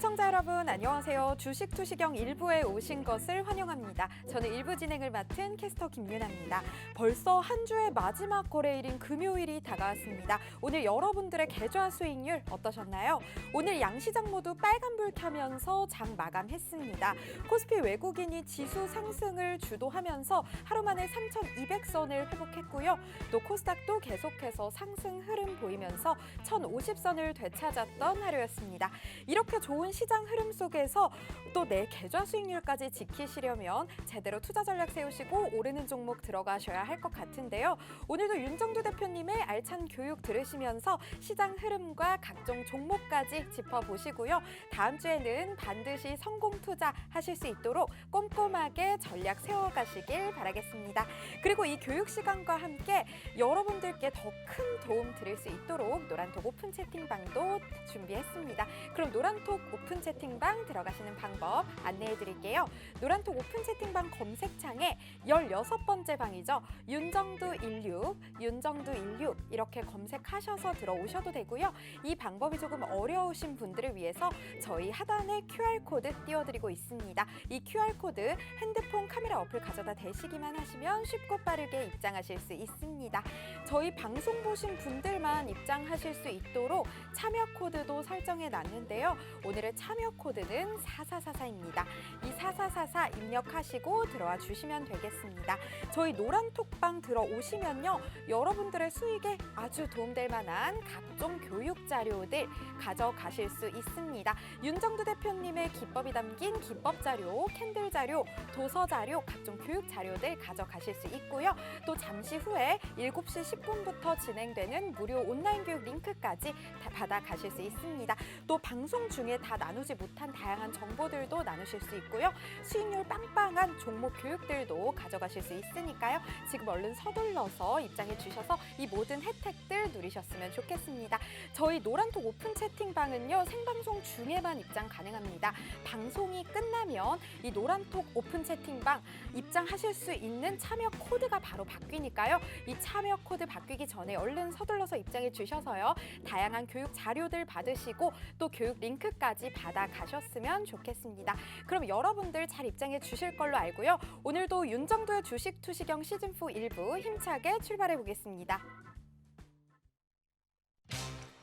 시청자 여러분 안녕하세요. 주식 투시경 1부에 오신 것을 환영합니다. 저는 1부 진행을 맡은 캐스터 김유나입니다. 벌써 한 주의 마지막 거래일인 금요일이 다가왔습니다. 오늘 여러분들의 계좌 수익률 어떠셨나요? 오늘 양시장 모두 빨간불 켜면서 장 마감했습니다. 코스피 외국인이 지수 상승을 주도하면서 하루 만에 3,200선을 회복했고요. 또 코스닥도 계속해서 상승 흐름 보이면서 1,050선을 되찾았던 하루였습니다. 이렇게 좋은 시장 흐름 속에서 또 내 계좌 수익률까지 지키시려면 제대로 투자 전략 세우시고 오르는 종목 들어가셔야 할 것 같은데요. 오늘도 윤정두 대표님의 알찬 교육 들으시면서 시장 흐름과 각종 종목까지 짚어보시고요. 다음 주에는 반드시 성공 투자하실 수 있도록 꼼꼼하게 전략 세워가시길 바라겠습니다. 그리고 이 교육 시간과 함께 여러분들께 더 큰 도움 드릴 수 있도록 노란톡 오픈 채팅방도 준비했습니다. 그럼 노란톡 오픈 채팅방 들어가시는 방법 안내해 드릴게요. 노란톡 오픈 채팅방 검색창에 16번째 방이죠. 윤정두 16, 윤정두 16 이렇게 검색하셔서 들어오셔도 되고요. 이 방법이 조금 어려우신 분들을 위해서 저희 하단에 QR코드 띄워드리고 있습니다. 이 QR코드 핸드폰 카메라 어플 가져다 대시기만 하시면 쉽고 빠르게 입장하실 수 있습니다. 저희 방송 보신 분들만 입장하실 수 있도록 참여 코드도 설정해 놨는데요. 오늘의 참여 코드는 4444입니다. 이 4444 입력하시고 들어와 주시면 되겠습니다. 저희 노란톡방 들어오시면요. 여러분들의 수익에 아주 도움될 만한 각종 교육 자료들 가져가실 수 있습니다. 윤정두 대표님의 기법이 담긴 기법 자료, 캔들 자료, 도서 자료, 각종 교육 자료들 가져가실 수 있고요. 또 잠시 후에 7시 10분부터 진행되는 무료 온라인 교육 링크까지 다 받아가실 수 있습니다. 또 방송 중에 다 나누지 못한 다양한 정보들도 나누실 수 있고요. 수익률 빵빵한 종목 교육들도 가져가실 수 있으니까요. 지금 얼른 서둘러서 입장해 주셔서 이 모든 혜택들 누리셨으면 좋겠습니다. 저희 노란톡 오픈 채팅방은요. 생방송 중에만 입장 가능합니다. 방송이 끝나면 이 노란톡 오픈 채팅방 입장하실 수 있는 참여 코드가 바로 바뀌니까요. 이 참여 코드 바뀌기 전에 얼른 서둘러서 입장해 주셔서요. 다양한 교육 자료들 받으시고 또 교육 링크까지 받아가셨으면 좋겠습니다. 그럼 여러분들 잘 입장해 주실 걸로 알고요. 오늘도 윤정두의 주식 투시경 시즌4 1부 힘차게 출발해 보겠습니다.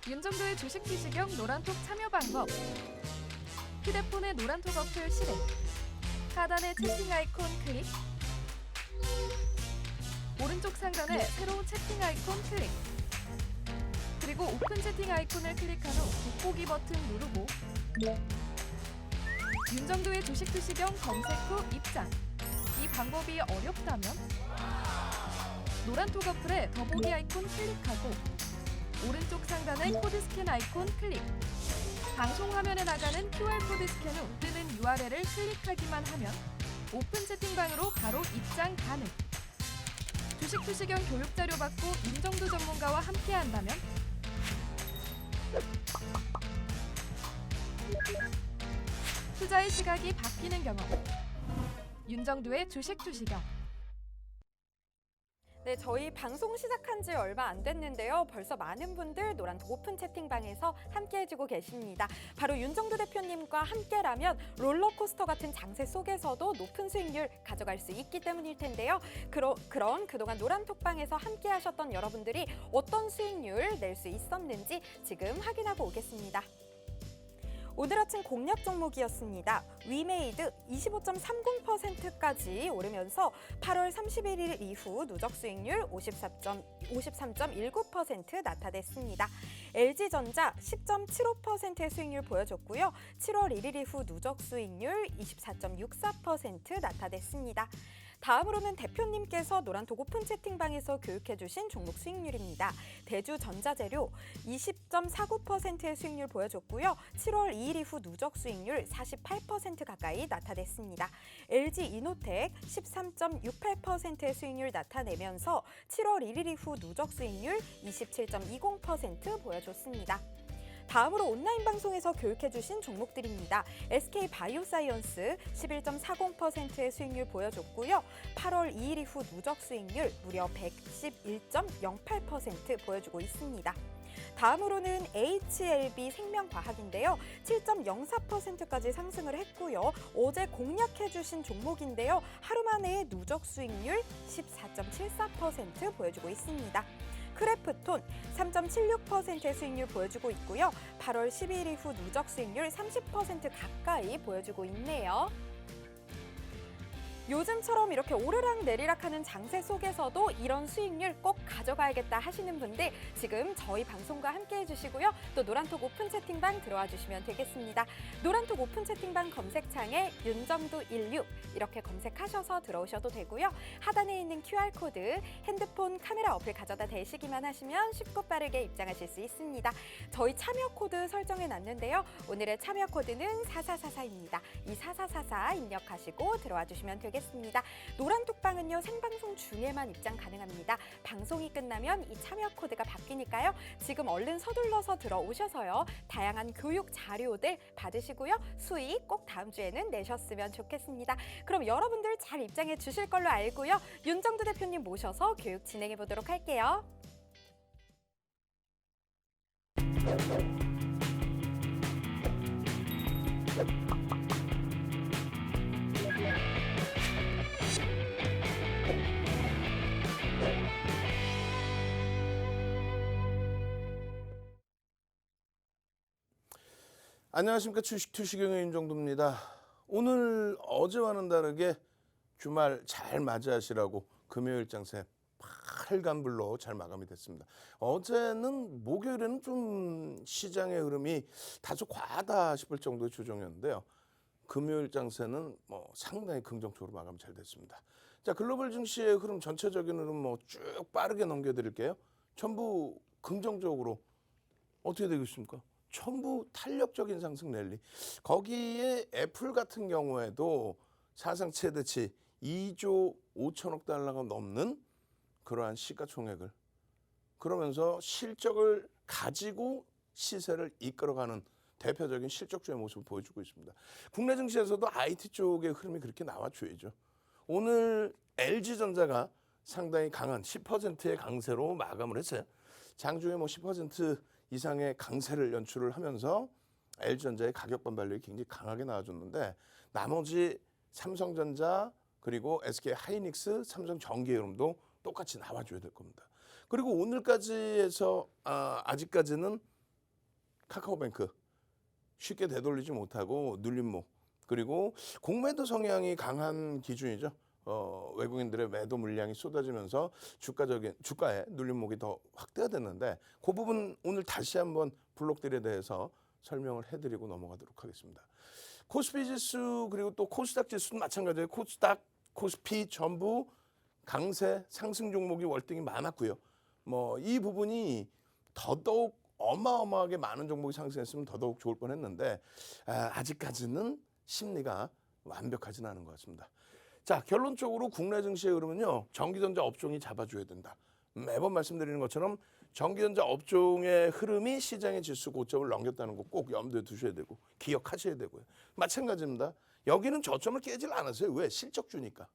윤정두의 주식 투시경 노란톡 참여 방법. 휴대폰의 노란톡 어플 실행. 하단의 채팅 아이콘 클릭. 오른쪽 상단에 새로운 채팅 아이콘 클릭. 그리고 오픈 채팅 아이콘을 클릭한 후 돋보기 버튼 누르고 윤정두의 주식 투시경 검색 후 입장. 이 방법이 어렵다면 노란톡 어플에 더보기 아이콘 클릭하고 오른쪽 상단의 코드 스캔 아이콘 클릭. 방송 화면에 나가는 QR코드 스캔 후 뜨는 URL을 클릭하기만 하면 오픈 채팅방으로 바로 입장 가능. 주식 투시경 교육 자료 받고 윤정두 전문가와 함께 한다면 투자의 시각이 바뀌는 경험. 윤정두의 주식 투시경. 네, 저희 방송 시작한 지 얼마 안 됐는데요. 벌써 많은 분들 노란톡 오픈 채팅방에서 함께 해주고 계십니다. 바로 윤정두 대표님과 함께라면 롤러코스터 같은 장세 속에서도 높은 수익률 가져갈 수 있기 때문일 텐데요. 그런 그동안 노란톡방에서 함께 하셨던 여러분들이 어떤 수익률 낼 수 있었는지 지금 확인하고 오겠습니다. 오늘 아침 공략 종목이었습니다. 위메이드 25.30%까지 오르면서 8월 31일 이후 누적 수익률 53.19% 나타냈습니다. LG전자 10.75%의 수익률 보여줬고요. 7월 1일 이후 누적 수익률 24.64% 나타냈습니다. 다음으로는 대표님께서 노란톡 오픈 채팅방에서 교육해주신 종목 수익률입니다. 대주전자재료 20.49%의 수익률 보여줬고요. 7월 2일 이후 누적 수익률 48% 가까이 나타냈습니다. LG이노텍 13.68%의 수익률 나타내면서 7월 1일 이후 누적 수익률 27.20% 보여줬습니다. 다음으로 온라인 방송에서 교육해주신 종목들입니다. SK바이오사이언스 11.40%의 수익률 보여줬고요. 8월 2일 이후 누적 수익률 무려 111.08% 보여주고 있습니다. 다음으로는 HLB 생명과학인데요. 7.04%까지 상승을 했고요. 어제 공략해주신 종목인데요. 하루 만에 누적 수익률 14.74% 보여주고 있습니다. 크래프톤 3.76%의 수익률 보여주고 있고요. 8월 12일 이후 누적 수익률 30% 가까이 보여주고 있네요. 요즘처럼 이렇게 오르락 내리락하는 장세 속에서도 이런 수익률 꼭 가져가야겠다 하시는 분들 지금 저희 방송과 함께 해주시고요. 또 노란톡 오픈 채팅방 들어와 주시면 되겠습니다. 노란톡 오픈 채팅방 검색창에 윤정두16 이렇게 검색하셔서 들어오셔도 되고요. 하단에 있는 QR코드 핸드폰 카메라 어플 가져다 대시기만 하시면 쉽고 빠르게 입장하실 수 있습니다. 저희 참여 코드 설정해 놨는데요. 오늘의 참여 코드는 4444입니다. 이 4444 입력하시고 들어와 주시면 되겠습니다. 노란톡방은요 생방송 중에만 입장 가능합니다. 방송이 끝나면 이 참여 코드가 바뀌니까요. 지금 얼른 서둘러서 들어오셔서요. 다양한 교육 자료들 받으시고요. 수익 꼭 다음 주에는 내셨으면 좋겠습니다. 그럼 여러분들 잘 입장해 주실 걸로 알고요. 윤정두 대표님 모셔서 교육 진행해 보도록 할게요. 안녕하십니까. 주식투시경의 윤정두입니다. 오늘 어제와는 다르게 주말 잘 맞이하시라고 금요일 장세 빨간불로 잘 마감이 됐습니다. 어제는 목요일에는 좀 시장의 흐름이 다소 과하다 싶을 정도의 조정이었는데요. 금요일 장세는 상당히 긍정적으로 마감 잘 됐습니다. 자, 글로벌 증시의 흐름 전체적인 흐름 쭉 빠르게 넘겨드릴게요. 전부 긍정적으로 어떻게 되겠습니까? 전부 탄력적인 상승 랠리. 거기에 애플 같은 경우에도 사상 최대치 2조 5천억 달러가 넘는 그러한 시가총액을 그러면서 실적을 가지고 시세를 이끌어가는 대표적인 실적주의 모습을 보여주고 있습니다. 국내 증시에서도 IT 쪽의 흐름이 그렇게 나와줘야죠. 오늘 LG전자가 상당히 강한 10%의 강세로 마감을 했어요. 장중에 10% 이상의 강세를 연출을 하면서 LG전자의 가격 반발력이 굉장히 강하게 나와줬는데 나머지 삼성전자 그리고 SK 하이닉스, 삼성전기 흐름도 똑같이 나와줘야 될 겁니다. 그리고 오늘까지 해서 아직까지는 카카오뱅크 쉽게 되돌리지 못하고 눌림목 그리고 공매도 성향이 강한 기준이죠. 외국인들의 매도 물량이 쏟아지면서 주가의 눌림목이 더 확대가 됐는데 그 부분 오늘 다시 한번 블록들에 대해서 설명을 해드리고 넘어가도록 하겠습니다. 코스피 지수 그리고 또 코스닥 지수는 마찬가지예요. 코스닥, 코스피 전부 강세 상승 종목이 월등히 많았고요. 이 부분이 더더욱 어마어마하게 많은 종목이 상승했으면 더더욱 좋을 뻔했는데 아직까지는 심리가 완벽하지는 않은 것 같습니다. 자, 결론적으로 국내 증시의 흐름은요. 전기전자 업종이 잡아줘야 된다. 매번 말씀드리는 것처럼 전기전자 업종의 흐름이 시장의 지수 고점을 넘겼다는 거 꼭 염두에 두셔야 되고 기억하셔야 되고요. 마찬가지입니다. 여기는 저점을 깨질 않았어요. 왜? 실적주니까.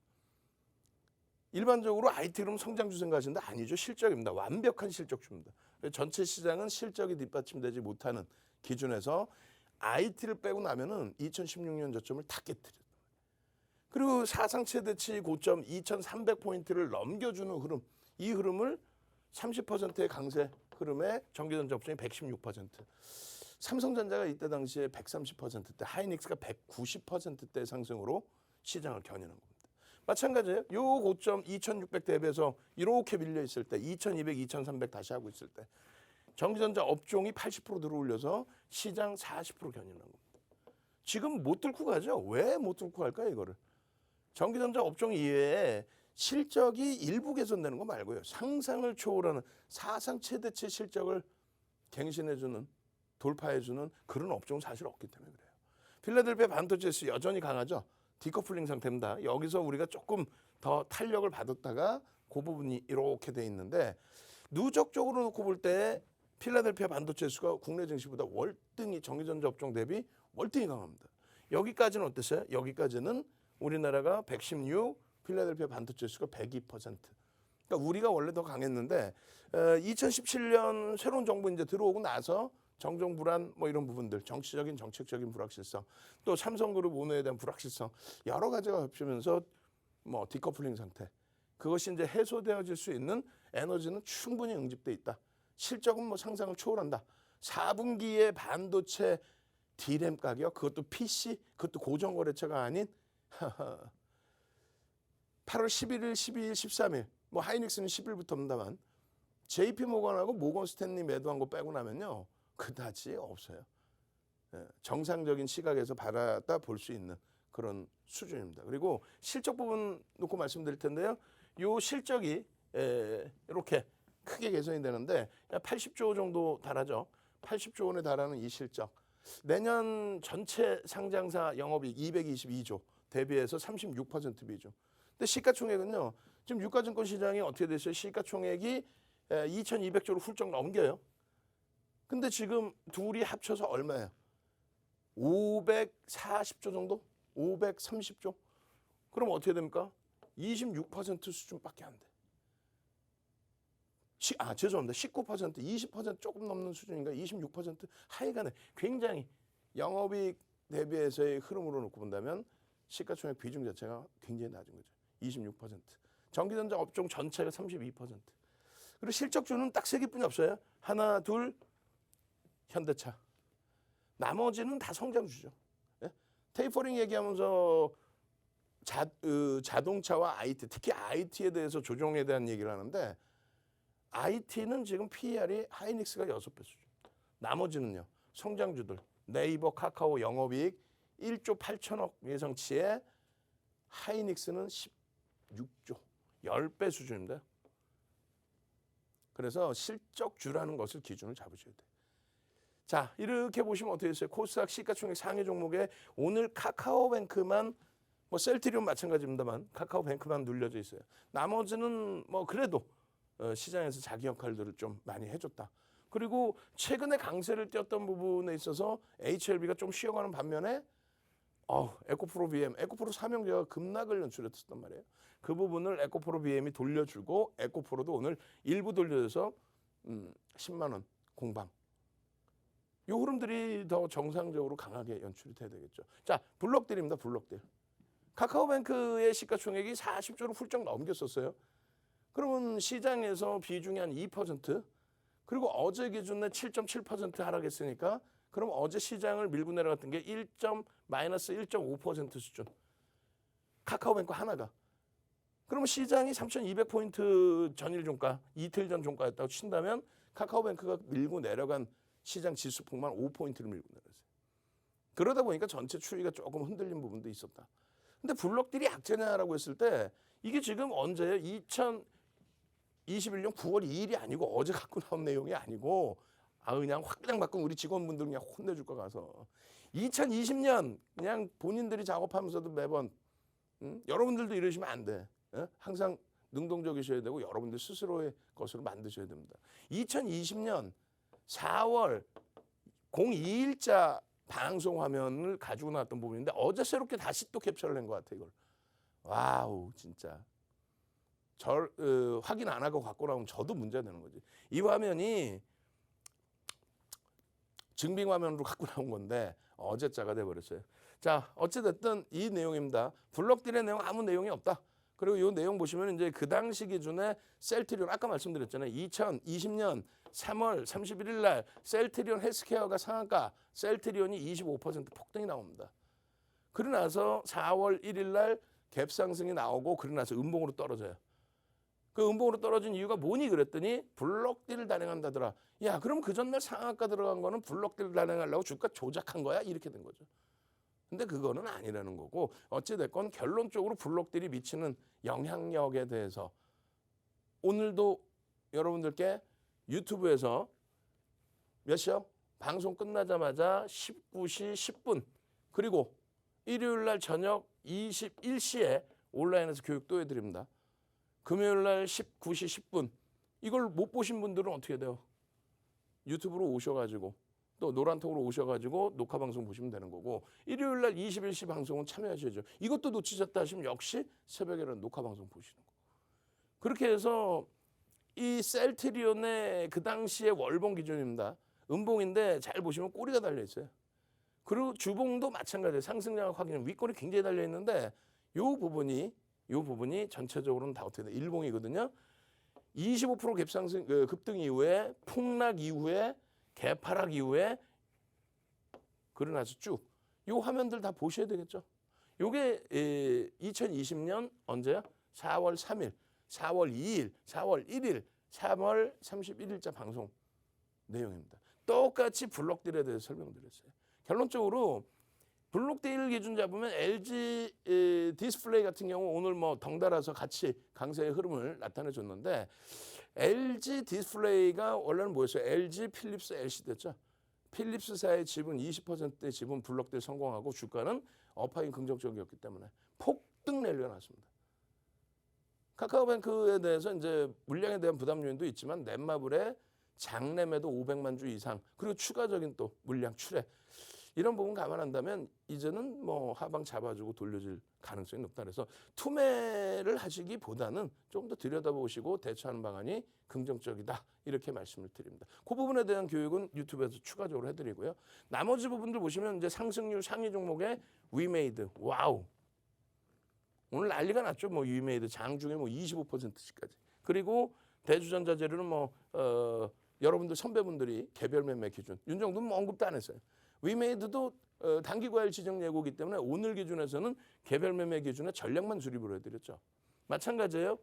일반적으로 IT 흐름 성장주 생각하시는데 아니죠. 실적입니다. 완벽한 실적주입니다. 전체 시장은 실적이 뒷받침되지 못하는 기준에서 IT를 빼고 나면은 2016년 저점을 다 깨뜨려요. 그리고 사상 최대치 고점 2,300포인트를 넘겨주는 흐름, 이 흐름을 30%의 강세 흐름에 전기전자 업종이 116%, 삼성전자가 이때 당시에 130%대, 하이닉스가 190%대 상승으로 시장을 겨니는 겁니다. 마찬가지예요. 요 고점 2,600 대비해서 이렇게 밀려 있을 때, 2,200, 2,300 다시 하고 있을 때, 전기전자 업종이 80% 들어올려서 시장 40% 겨니는 겁니다. 지금 못 뚫고 가죠. 왜 못 뚫고 갈까요, 이거를? 전기전자 업종 이외에 실적이 일부 개선되는 거 말고요. 상상을 초월하는 사상 최대치 실적을 갱신해주는, 돌파해주는 그런 업종은 사실 없기 때문에 그래요. 필라델피아 반도체 지수 여전히 강하죠. 디커플링 상태입니다. 여기서 우리가 조금 더 탄력을 받았다가 그 부분이 이렇게 돼 있는데 누적적으로 놓고 볼 때 필라델피아 반도체 지수가 국내 증시보다 월등히 전기전자 업종 대비 월등히 강합니다. 여기까지는 어땠어요? 여기까지는 우리나라가 116, 필라델피아 반도체 지수가 102%. 그러니까 우리가 원래 더 강했는데 2017년 새로운 정부 이제 들어오고 나서 정정 불안 뭐 이런 부분들, 정치적인 정책적인 불확실성, 또 삼성그룹 오너에 대한 불확실성 여러 가지가 겹치면서 뭐 디커플링 상태. 그것이 이제 해소되어질 수 있는 에너지는 충분히 응집돼 있다. 실적은 뭐 상상을 초월한다. 4분기에 반도체 D램 가격, 그것도 PC, 그것도 고정거래처가 아닌 8월 11일, 12일, 13일, 뭐 하이닉스는 10일부터입니다만 JP 모건하고 모건 스탠리 매도한 거 빼고 나면요, 그다지 없어요. 정상적인 시각에서 받아다 볼 수 있는 그런 수준입니다. 그리고 실적 부분 놓고 말씀드릴 텐데요. 요 실적이 이렇게 크게 개선이 되는데 80조 정도 달하죠. 80조 원에 달하는 이 실적. 내년 전체 상장사 영업이익 222조 대비해서 36% 비중. 근데 시가총액은요. 지금 유가증권 시장이 어떻게 됐어요? 시가총액이 2,200조를 훌쩍 넘겨요. 근데 지금 둘이 합쳐서 얼마예요? 540조 정도? 530조? 그럼 어떻게 됩니까? 26% 수준밖에 안 돼. 죄송합니다. 19%, 20% 조금 넘는 수준인가? 26% 하여간에 굉장히 영업이익 대비해서의 흐름으로 놓고 본다면 시가총액 비중 자체가 굉장히 낮은 거죠. 26%. 전기전자 업종 전체가 32%. 그리고 실적주는 딱 세 개뿐이 없어요. 하나, 둘, 현대차. 나머지는 다 성장주죠. 예? 테이퍼링 얘기하면서 자동차와 IT, 특히 IT에 대해서 조정에 대한 얘기를 하는데 IT는 지금 PER이 하이닉스가 6배 수준. 나머지는요. 성장주들. 네이버, 카카오 영업이익 1조 8천억 예상치에 하이닉스는 16조. 10배 수준입니다. 그래서 실적주라는 것을 기준을 잡으셔야 돼요. 자, 이렇게 보시면 어떻게 됐어요? 코스닥 시가총액 상위 종목에 오늘 카카오뱅크만 뭐 셀트리온 마찬가지입니다만 카카오뱅크만 눌려져 있어요. 나머지는 뭐 그래도 시장에서 자기 역할들을 좀 많이 해줬다. 그리고 최근에 강세를 띄었던 부분에 있어서 HLB가 좀 쉬어가는 반면에 에코프로 BM, 에코프로 삼형제가 급락을 연출했었단 말이에요. 그 부분을 에코프로 BM이 돌려주고 에코프로도 오늘 일부 돌려줘서 10만 원 공방. 이 흐름들이 더 정상적으로 강하게 연출이 돼야 되겠죠. 자, 블록딜입니다. 블록딜. 카카오뱅크의 시가총액이 40조를 훌쩍 넘겼었어요. 그러면 시장에서 비중이 한 2%, 그리고 어제 기준에 7.7% 하락했으니까 그럼 어제 시장을 밀고 내려갔던 게 마이너스 1.5% 수준. 카카오뱅크 하나가. 그러면 시장이 3,200포인트 전일 종가, 이틀 전 종가였다고 친다면 카카오뱅크가 밀고 내려간 시장 지수폭만 5포인트를 밀고 내려갔어요. 그러다 보니까 전체 추이가 조금 흔들린 부분도 있었다. 근데 블록딜이 약재냐라고 했을 때 이게 지금 언제예요? 2021년 9월 2일이 아니고 어제 갖고 나온 내용이 아니고 그냥 확 그냥 바꾼 우리 직원분들 그냥 혼내줄 거 가서 2020년 그냥 본인들이 작업하면서도 매번 여러분들도 이러시면 안 돼. 항상 능동적이셔야 되고 여러분들 스스로의 것으로 만드셔야 됩니다. 2020년 4월 02일자 방송 화면을 가지고 나왔던 부분인데 어제 새롭게 다시 또 캡처를 한 것 같아 이걸. 와우 진짜. 확인 안 하고 갖고 나오면 저도 문제가 되는 거지. 이 화면이 증빙 화면으로 갖고 나온 건데 어제자가 돼버렸어요. 자, 어찌됐든 이 내용입니다. 블록딜의 내용 아무 내용이 없다. 그리고 이 내용 보시면 이제 그 당시 기준에 셀트리온 아까 말씀드렸잖아요. 2020년 3월 31일 날 셀트리온 헬스케어가 상한가, 셀트리온이 25% 폭등이 나옵니다. 그러고 나서 4월 1일 날 갭 상승이 나오고 그러고 나서 음봉으로 떨어져요. 그 음봉으로 떨어진 이유가 뭐니 그랬더니 블록딜을 단행한다더라. 야, 그럼 그 전날 상한가 들어간 거는 블록딜을 단행하려고 주가 조작한 거야? 이렇게 된 거죠. 근데 그거는 아니라는 거고 어찌됐건 결론적으로 블록딜이 미치는 영향력에 대해서 오늘도 여러분들께 유튜브에서 몇 시요? 방송 끝나자마자 19시 10분 그리고 일요일 날 저녁 21시에 온라인에서 교육도 해드립니다. 금요일 날 19시 10분 이걸 못 보신 분들은 어떻게 돼요? 유튜브로 오셔가지고 또 노란톡으로 오셔가지고 녹화 방송 보시면 되는 거고 일요일 날 21시 방송은 참여하셔야죠. 이것도 놓치셨다 하시면 역시 새벽에는 녹화 방송 보시는 거. 그렇게 해서 이 셀트리온의 그 당시의 월봉 기준입니다. 음봉인데 잘 보시면 꼬리가 달려 있어요. 그리고 주봉도 마찬가지예요. 상승장악 확인 윗꼬리 굉장히 달려 있는데 요 부분이 전체적으로는 다 어떻게 돼? 일봉이거든요. 25% 갭상승 급등 이후에 폭락 이후에 개파락 이후에 그러나서 쭉 요 화면들 다 보셔야 되겠죠. 요게 2020년 언제야? 4월 3일, 4월 2일, 4월 1일, 3월 31일자 방송 내용입니다. 똑같이 블록딜에 대해서 설명드렸어요. 결론적으로 블록딜 기준 잡으면 LG 디스플레이 같은 경우 오늘 뭐 덩달아서 같이 강세의 흐름을 나타내줬는데 LG 디스플레이가 원래는 뭐였어요? LG, 필립스, LCD였죠. 필립스사의 지분 20%의 지분 블록딜 성공하고 주가는 업하인 긍정적이었기 때문에 폭등 랠리가 났습니다. 카카오뱅크에 대해서 이제 물량에 대한 부담 요인도 있지만 넷마블의 장래매도 500만 주 이상 그리고 추가적인 또 물량 출해 이런 부분 감안한다면 이제는 뭐 하방 잡아주고 돌려질 가능성이 높다. 그래서 투매를 하시기보다는 조금 더 들여다보시고 대처하는 방안이 긍정적이다. 이렇게 말씀을 드립니다. 그 부분에 대한 교육은 유튜브에서 추가적으로 해드리고요. 나머지 부분들 보시면 이제 상승률 상위 종목의 위메이드. 와우. 오늘 난리가 났죠. 뭐 위메이드 장중에 뭐 25%씩까지. 그리고 대주전자재료는 뭐 여러분들 선배분들이 개별 매매 기준 윤정도는 뭐 언급도 안 했어요. 위메이드도 단기과열 지정 예고이기 때문에 오늘 기준에서는 개별 매매 기준에 전략만 수립을 해드렸죠. 마찬가지예요.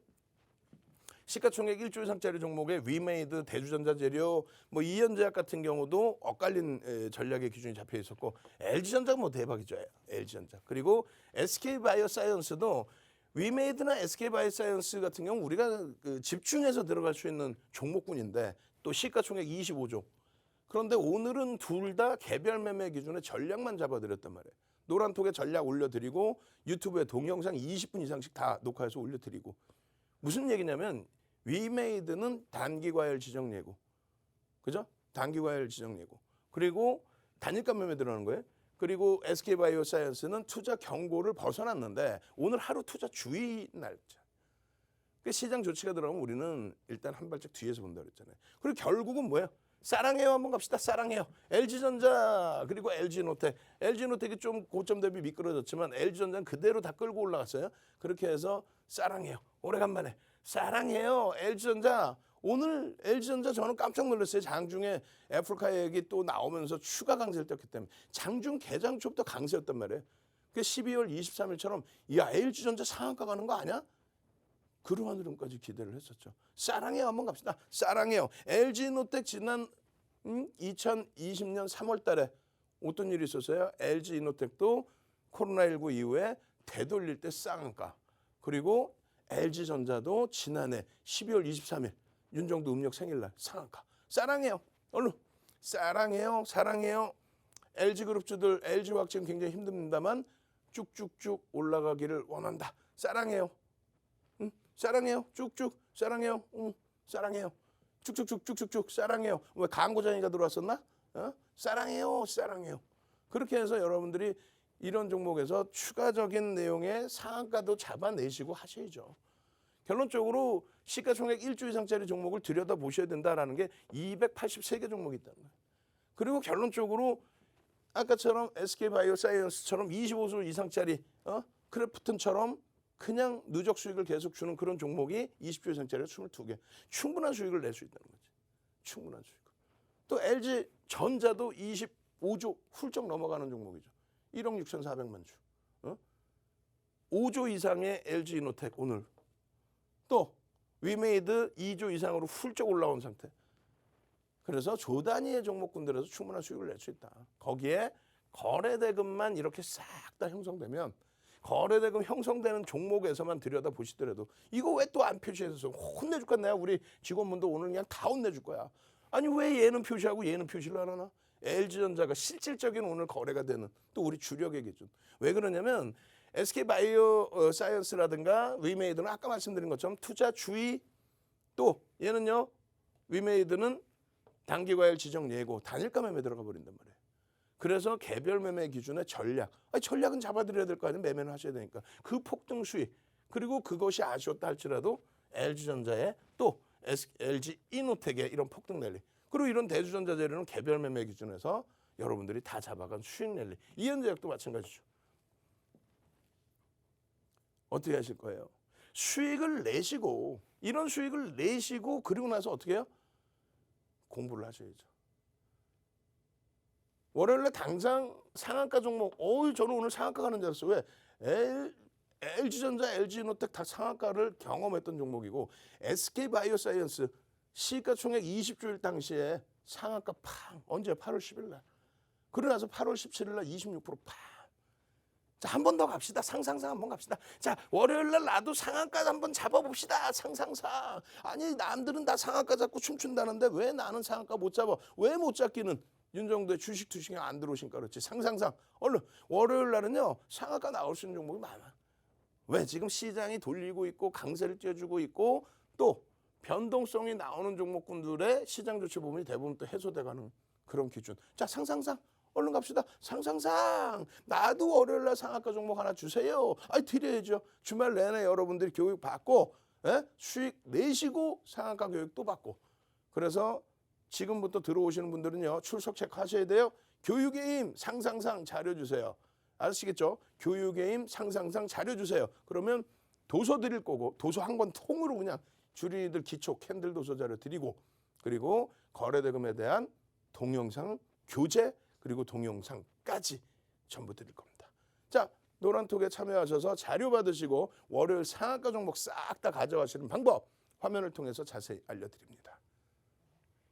시가총액 1조 이상짜리 종목의 위메이드, 대주전자재료, 뭐 이현제약 같은 경우도 엇갈린 전략의 기준이 잡혀 있었고 LG전자가 뭐 대박이죠. LG전자. 그리고 SK바이오사이언스도 위메이드나 SK바이오사이언스 같은 경우 우리가 집중해서 들어갈 수 있는 종목군인데 또 시가총액 25조. 그런데 오늘은 둘 다 개별 매매 기준에 전략만 잡아드렸단 말이에요. 노란톡에 전략 올려드리고 유튜브에 동영상 20분 이상씩 다 녹화해서 올려드리고 무슨 얘기냐면 위메이드는 단기과열 지정 예고, 그죠? 단기과열 지정 예고. 그리고 단일가 매매 들어가는 거예요. 그리고 SK바이오사이언스는 투자 경고를 벗어났는데 오늘 하루 투자 주의 날짜. 그 시장 조치가 들어가면 우리는 일단 한 발짝 뒤에서 본다 그랬잖아요. 그리고 결국은 뭐예요? 사랑해요 한번 갑시다. 사랑해요. LG전자 그리고 LG노텍. LG노텍이 좀 고점 대비 미끄러졌지만 LG전자는 그대로 다 끌고 올라갔어요. 그렇게 해서 사랑해요. 오래간만에 사랑해요. LG전자. 오늘 LG전자 저는 깜짝 놀랐어요. 장중에 애플카 얘기 또 나오면서 추가 강세를 떴기 때문에 장중 개장 초부터 강세였단 말이에요. 그 12월 23일처럼 야 LG전자 상한가 가는 거 아니야? 그러한 흐름까지 기대를 했었죠. 사랑해요 한번 갑시다. 사랑해요. LG노텍 지난 2020년 3월 달에 어떤 일이 있었어요? LG노텍도 코로나19 이후에 되돌릴 때 쌍한가. 그리고 LG전자도 지난해 12월 23일 윤정도 음력 생일날 상한가. 사랑해요. 얼른. 사랑해요. 사랑해요. LG그룹주들 LG화학 지금 굉장히 힘듭니다만 쭉쭉쭉 올라가기를 원한다. 사랑해요. 사랑해요. 쭉쭉 사랑해요. 사랑해요. 쭉쭉쭉쭉쭉쭉 사랑해요. 왜 광고장이가 들어왔었나? 사랑해요. 사랑해요. 그렇게 해서 여러분들이 이런 종목에서 추가적인 내용의 상한가도 잡아내시고 하셔야죠. 결론적으로 시가총액 1조 이상짜리 종목을 들여다보셔야 된다라는 게 283개 종목이 있다는 거예요. 그리고 결론적으로 아까처럼 SK바이오사이언스처럼 25조 이상짜리 크래프톤처럼 그냥 누적 수익을 계속 주는 그런 종목이 20조 이상짜리가 22개. 충분한 수익을 낼 수 있다는 거지. 충분한 수익. 또 LG전자도 25조 훌쩍 넘어가는 종목이죠. 1억 6,400만 주. 5조 이상의 LG이노텍 오늘. 또 위메이드 2조 이상으로 훌쩍 올라온 상태. 그래서 조 단위의 종목군들에서 충분한 수익을 낼 수 있다. 거기에 거래대금만 이렇게 싹 다 형성되면 거래대금 형성되는 종목에서만 들여다보시더라도 이거 왜 또 안 표시해서 혼내줄 거야. 내가 우리 직원분도 오늘 그냥 다 혼내줄 거야. 아니 왜 얘는 표시하고 얘는 표시를 안 하나? LG전자가 실질적인 오늘 거래가 되는 또 우리 주력의 기준. 왜 그러냐면 SK바이오사이언스라든가 위메이드는 아까 말씀드린 것처럼 투자 주의 또 얘는요. 위메이드는 단기과열 지정 예고 단일가 매매 들어가 버린단 말이에요. 그래서 개별 매매 기준의 전략. 전략은 잡아드려야 될 거 아니에요. 매매는 하셔야 되니까. 그 폭등 수익. 그리고 그것이 아쉬웠다 할지라도 LG전자에 또 LG 이노텍에 이런 폭등 랠리. 그리고 이런 대주전자 재료는 개별 매매 기준에서 여러분들이 다 잡아간 수익 랠리. 이현제약도 마찬가지죠. 어떻게 하실 거예요? 수익을 내시고 이런 수익을 내시고 그리고 나서 어떻게 해요? 공부를 하셔야죠. 월요일에 당장 상한가 종목, 저는 오늘 상한가 가는 줄 알았어요. 왜? LG전자, LG노텍 다 상한가를 경험했던 종목이고 SK바이오사이언스 시가총액 20조일 당시에 상한가 팡! 언제? 8월 10일 날. 그러고 나서 8월 17일 날 26% 팡! 자, 한 번 더 갑시다. 상상상 한번 갑시다. 자, 월요일 날 나도 상한가 한번 잡아봅시다. 상상상. 아니, 남들은 다 상한가 잡고 춤춘다는데 왜 나는 상한가 못 잡아? 왜 못 잡기는? 윤정도의 주식 투시경에 안 들어오시니까 그렇지. 상상상. 얼른 월요일 날은요. 상한가 나올 수 있는 종목이 많아. 왜? 지금 시장이 돌리고 있고 강세를 띄워주고 있고 또 변동성이 나오는 종목군들의 시장 조치 부분이 대부분 또 해소돼가는 그런 기준. 자, 상상상. 얼른 갑시다. 상상상. 나도 월요일 날 상한가 종목 하나 주세요. 아이, 드려야죠. 주말 내내 여러분들이 교육 받고 수익 내시고 상한가 교육도 받고. 그래서 지금부터 들어오시는 분들은요. 출석 체크하셔야 돼요. 교육의 힘 상상상 자료 주세요. 아시겠죠? 교육의 힘 상상상 자료 주세요. 그러면 도서 드릴 거고 도서 한 권 통으로 그냥 주린이들 기초 캔들 도서 자료 드리고 그리고 거래대금에 대한 동영상 교재 그리고 동영상까지 전부 드릴 겁니다. 자, 노란톡에 참여하셔서 자료 받으시고 월요일 상한가 종목 싹 다 가져가시는 방법 화면을 통해서 자세히 알려드립니다.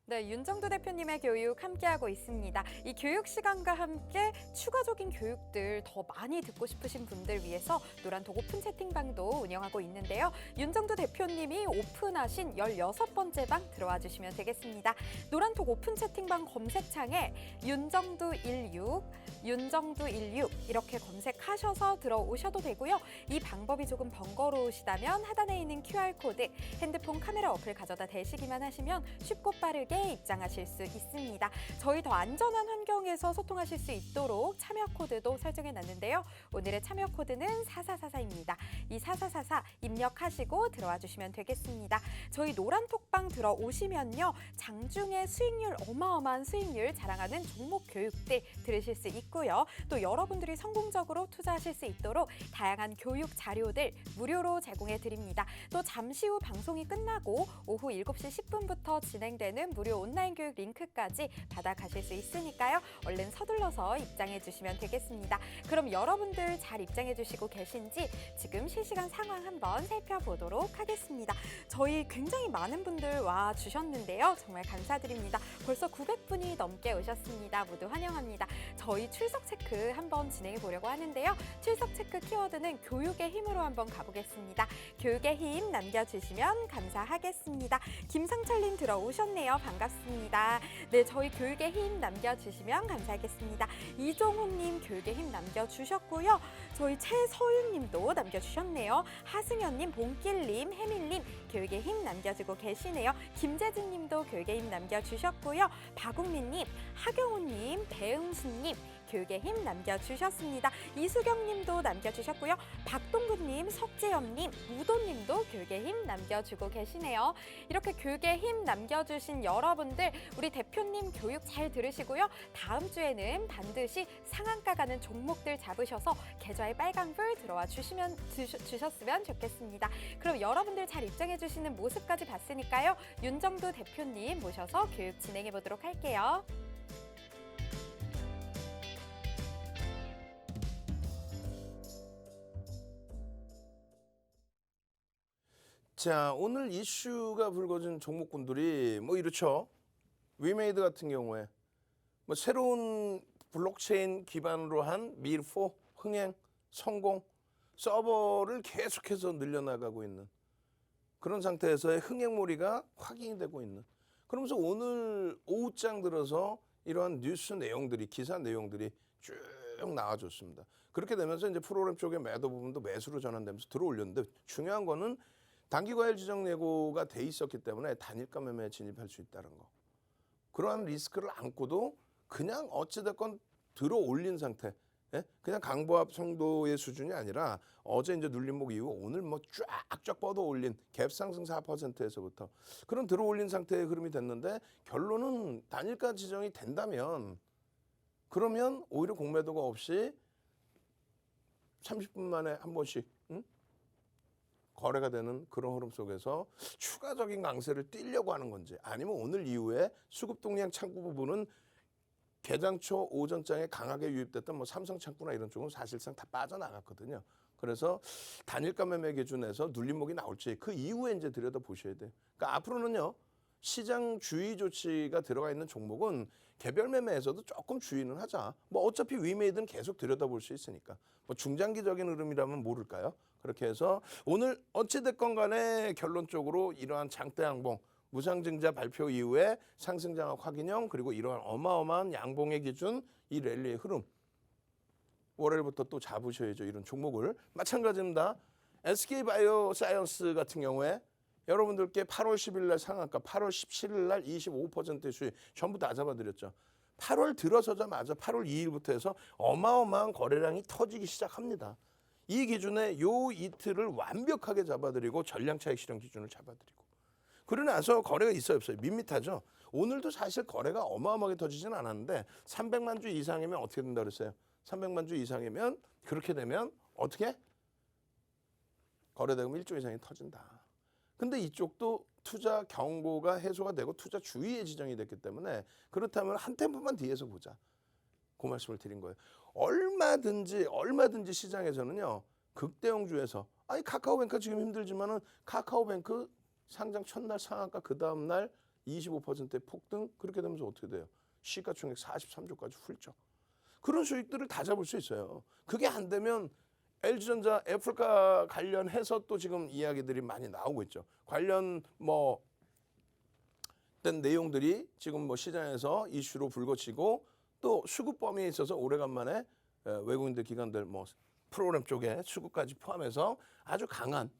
네, 윤정도 대표님의 교육 함께하고 있습니다. 이 교육 시간과 함께 추가적인 교육들 더 많이 듣고 싶으신 분들 위해서 노란톡 오픈 채팅방도 운영하고 있는데요. 윤정도 대표님이 오픈하신 16번째 방 들어와 주시면 되겠습니다. 노란톡 오픈 채팅방 검색창에 윤정도 16, 윤정도 16 이렇게 검색하셔서 들어오셔도 되고요. 이 방법이 조금 번거로우시다면 하단에 있는 QR코드 핸드폰 카메라 어플 가져다 대시기만 하시면 쉽고 빠르게 입장하실 수 있습니다. 저희 더 안전한 환경에서 소통하실 수 있도록 참여 코드도 설정해 놨는데요. 오늘의 참여 코드는 4444입니다. 이 4444 입력하시고 들어와 주시면 되겠습니다. 저희 노란톡방 들어오시면요. 장중에 수익률 어마어마한 수익률 자랑하는 종목 교육들 들으실 수 있고요. 또 여러분들이 성공적으로 투자하실 수 있도록 다양한 교육 자료들 무료로 제공해 드립니다. 또 잠시 후 방송이 끝나고 오후 7시 10분부터 진행되는 무료 온라인 교육 링크까지 받아가실 수 있으니까요. 얼른 서둘러서 입장해 주시면 되겠습니다. 그럼 여러분들 잘 입장해 주시고 계신지 지금 실시간 상황 한번 살펴보도록 하겠습니다. 저희 굉장히 많은 분들 와 주셨는데요. 정말 감사드립니다. 벌써 900분이 넘게 오셨습니다. 모두 환영합니다. 저희 출석 체크 한번 진행해 보려고 하는데요. 출석 체크 키워드는 교육의 힘으로 한번 가보겠습니다. 교육의 힘 남겨주시면 감사하겠습니다. 김상철님 들어오셨네요. 반갑습니다. 네, 저희 교육의 힘 남겨주시면 감사하겠습니다. 이종훈님 교육의 힘 남겨주셨고요. 저희 최서윤님도 남겨주셨네요. 하승현님, 봉길님, 혜밀님 교육의 힘 남겨주고 계시네요. 김재진님도 교육의 힘 남겨주셨고요. 박웅민님, 하경훈님, 배응수님 교육의 힘 남겨주셨습니다. 이수경님도 남겨주셨고요. 박동근님, 석재엽님, 우도님도 교육의 힘 남겨주고 계시네요. 이렇게 교육의 힘 남겨주신 여러분들 우리 대표님 교육 잘 들으시고요. 다음 주에는 반드시 상한가 가는 종목들 잡으셔서 계좌에 빨간불 들어와 주셨으면 좋겠습니다. 그럼 여러분들 잘 입장해 주시는 모습까지 봤으니까요. 윤정도 대표님 모셔서 교육 진행해 보도록 할게요. 자, 오늘 이슈가 불거진 종목군들이 뭐 이렇죠. 위메이드 같은 경우에 뭐 새로운 블록체인 기반으로 한 밀4 흥행 성공 서버를 계속해서 늘려나가고 있는 그런 상태에서의 흥행몰이가 확인이 되고 있는 그러면서 오늘 오후장 들어서 이러한 뉴스 내용들이 기사 내용들이 쭉 나와줬습니다. 그렇게 되면서 이제 프로그램 쪽의 매도 부분도 매수로 전환되면서 들어올렸는데 중요한 거는 단기과열 지정 예고가 돼 있었기 때문에 단일가 매매에 진입할 수 있다는 거. 그러한 리스크를 안고도 그냥 어찌됐건 들어 올린 상태. 예? 그냥 강보합 정도의 수준이 아니라 어제 이제 눌림목 이후 오늘 뭐 쫙쫙 뻗어 올린 갭 상승 4%에서부터 그런 들어 올린 상태의 흐름이 됐는데 결론은 단일가 지정이 된다면 그러면 오히려 공매도가 없이 30분 만에 한 번씩 거래가 되는 그런 흐름 속에서 추가적인 강세를 띄려고 하는 건지 아니면 오늘 이후에 수급 동량 창구 부분은 개장 초 오전장에 강하게 유입됐던 뭐 삼성 창구나 이런 쪽은 사실상 다 빠져나갔거든요. 그래서 단일가 매매 기준에서 눌림목이 나올지 그 이후에 이제 들여다 보셔야 돼요. 그러니까 앞으로는요. 시장 주의 조치가 들어가 있는 종목은 개별 매매에서도 조금 주의는 하자. 뭐 어차피 위메이드는 계속 들여다볼 수 있으니까. 뭐 중장기적인 흐름이라면 모를까요? 그렇게 해서 오늘 어찌됐건 간에 결론적으로 이러한 장대 양봉 무상증자 발표 이후에 상승장악 확인형 그리고 이러한 어마어마한 양봉의 기준 이 랠리의 흐름 월요일부터 또 잡으셔야죠. 이런 종목을 마찬가지입니다. SK바이오사이언스 같은 경우에 여러분들께 8월 10일 날 상한가 8월 17일 날 25%의 수익 전부 다 잡아드렸죠. 8월 들어서자마자 8월 2일부터 해서 어마어마한 거래량이 터지기 시작합니다. 이 기준에 요 이틀을 완벽하게 잡아드리고 전량차익 실현 기준을 잡아드리고 그러고 나서 거래가 있어요 없어요? 밋밋하죠. 오늘도 사실 거래가 어마어마하게 터지진 않았는데 300만 주 이상이면 어떻게 된다 그랬어요? 300만 주 이상이면 그렇게 되면 어떻게? 거래대금 1조 이상이 터진다. 근데 이쪽도 투자 경고가 해소가 되고 투자 주의에 지정이 됐기 때문에 그렇다면 한 템포만 뒤에서 보자. 그 말씀을 드린 거예요. 얼마든지 시장에서는요. 극대형주에서 아니 카카오뱅크 지금 힘들지만은 카카오뱅크 상장 첫날 상한가 그 다음 날 25%의 폭등 그렇게 되면서 어떻게 돼요? 시가총액 43조까지 훌쩍. 그런 수익들을 다 잡을 수 있어요. 그게 안 되면 LG전자 애플과 관련해서 또 지금 이야기들이 많이 나오고 있죠. 관련 된 내용들이 지금 뭐 시장에서 이슈로 불거지고 또 수급 범위에 있어서 오래간만에 외국인들 기관들 뭐 프로그램 쪽에 수급까지 포함해서 아주 강한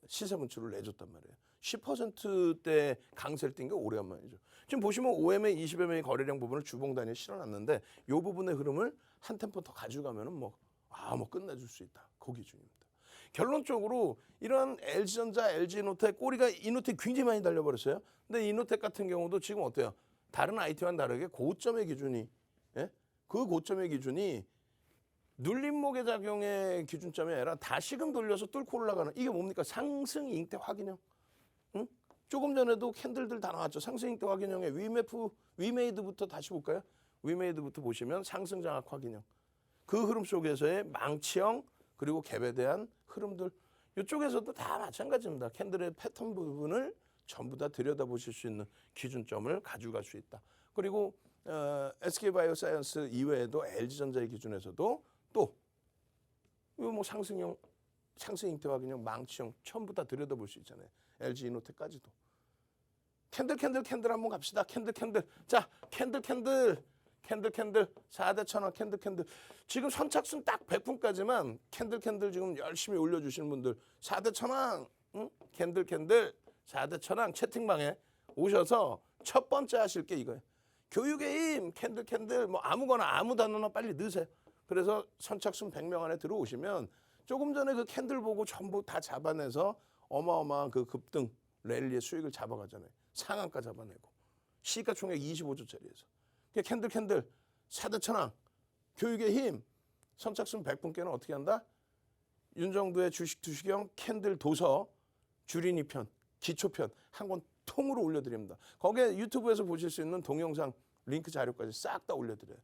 시세 분출을 내줬단 말이에요. 10%대 강세를 띈 게 오래간만이죠. 지금 보시면 OMA 20MA 거래량 부분을 주봉 단위에 실어놨는데 이 부분의 흐름을 한 템포 더 가져가면은 뭐 끝내줄 수 있다. 그 기준입니다. 결론적으로 이런 LG전자, LG이노텍 꼬리가 이노텍 굉장히 많이 달려버렸어요. 근데 이노텍 같은 경우도 지금 어때요? 다른 IT와는 다르게 고점의 기준이 그 고점의 기준이 눌림목의 작용의 기준점이 아니라 다시금 돌려서 뚫고 올라가는 이게 뭡니까? 상승 잉태 확인형. 응? 조금 전에도 캔들들 다 나왔죠. 상승 잉태 확인형의 위메이드부터 다시 볼까요? 위메이드부터 보시면 상승 장악 확인형. 그 흐름 속에서의 망치형 그리고 갭에 대한 흐름들 이쪽에서도 다 마찬가지입니다. 캔들의 패턴 부분을 전부 다 들여다보실 수 있는 기준점을 가져갈 수 있다. 그리고 SK바이오사이언스 이외에도 LG전자의 기준에서도 또 이거 뭐 상승형, 상승 잉태 확인형, 망치형 전부 다 들여다볼 수 있잖아요. LG이노텍까지도. 캔들 한번 갑시다. 캔들. 자, 캔들 4대 1,000원 캔들 지금 선착순 딱 100분까지만 캔들 지금 열심히 올려주시는 분들 4대 1,000원 응? 캔들 4대 1,000원 채팅방에 오셔서 첫 번째 하실 게 이거예요. 교육의 힘 캔들 뭐 아무거나 아무 단어나 빨리 넣으세요. 그래서 선착순 100명 안에 들어오시면 조금 전에 그 캔들 보고 전부 다 잡아내서 어마어마한 그 급등 랠리의 수익을 잡아가잖아요. 상한가 잡아내고 시가총액 25조짜리에서 캔들 4대 1,000원 교육의 힘 선착순 100분께는 어떻게 한다? 윤정두의 주식 투시경 캔들 도서 줄인 2편 기초편 한 권 통으로 올려드립니다. 거기에 유튜브에서 보실 수 있는 동영상 링크 자료까지 싹 다 올려드려요.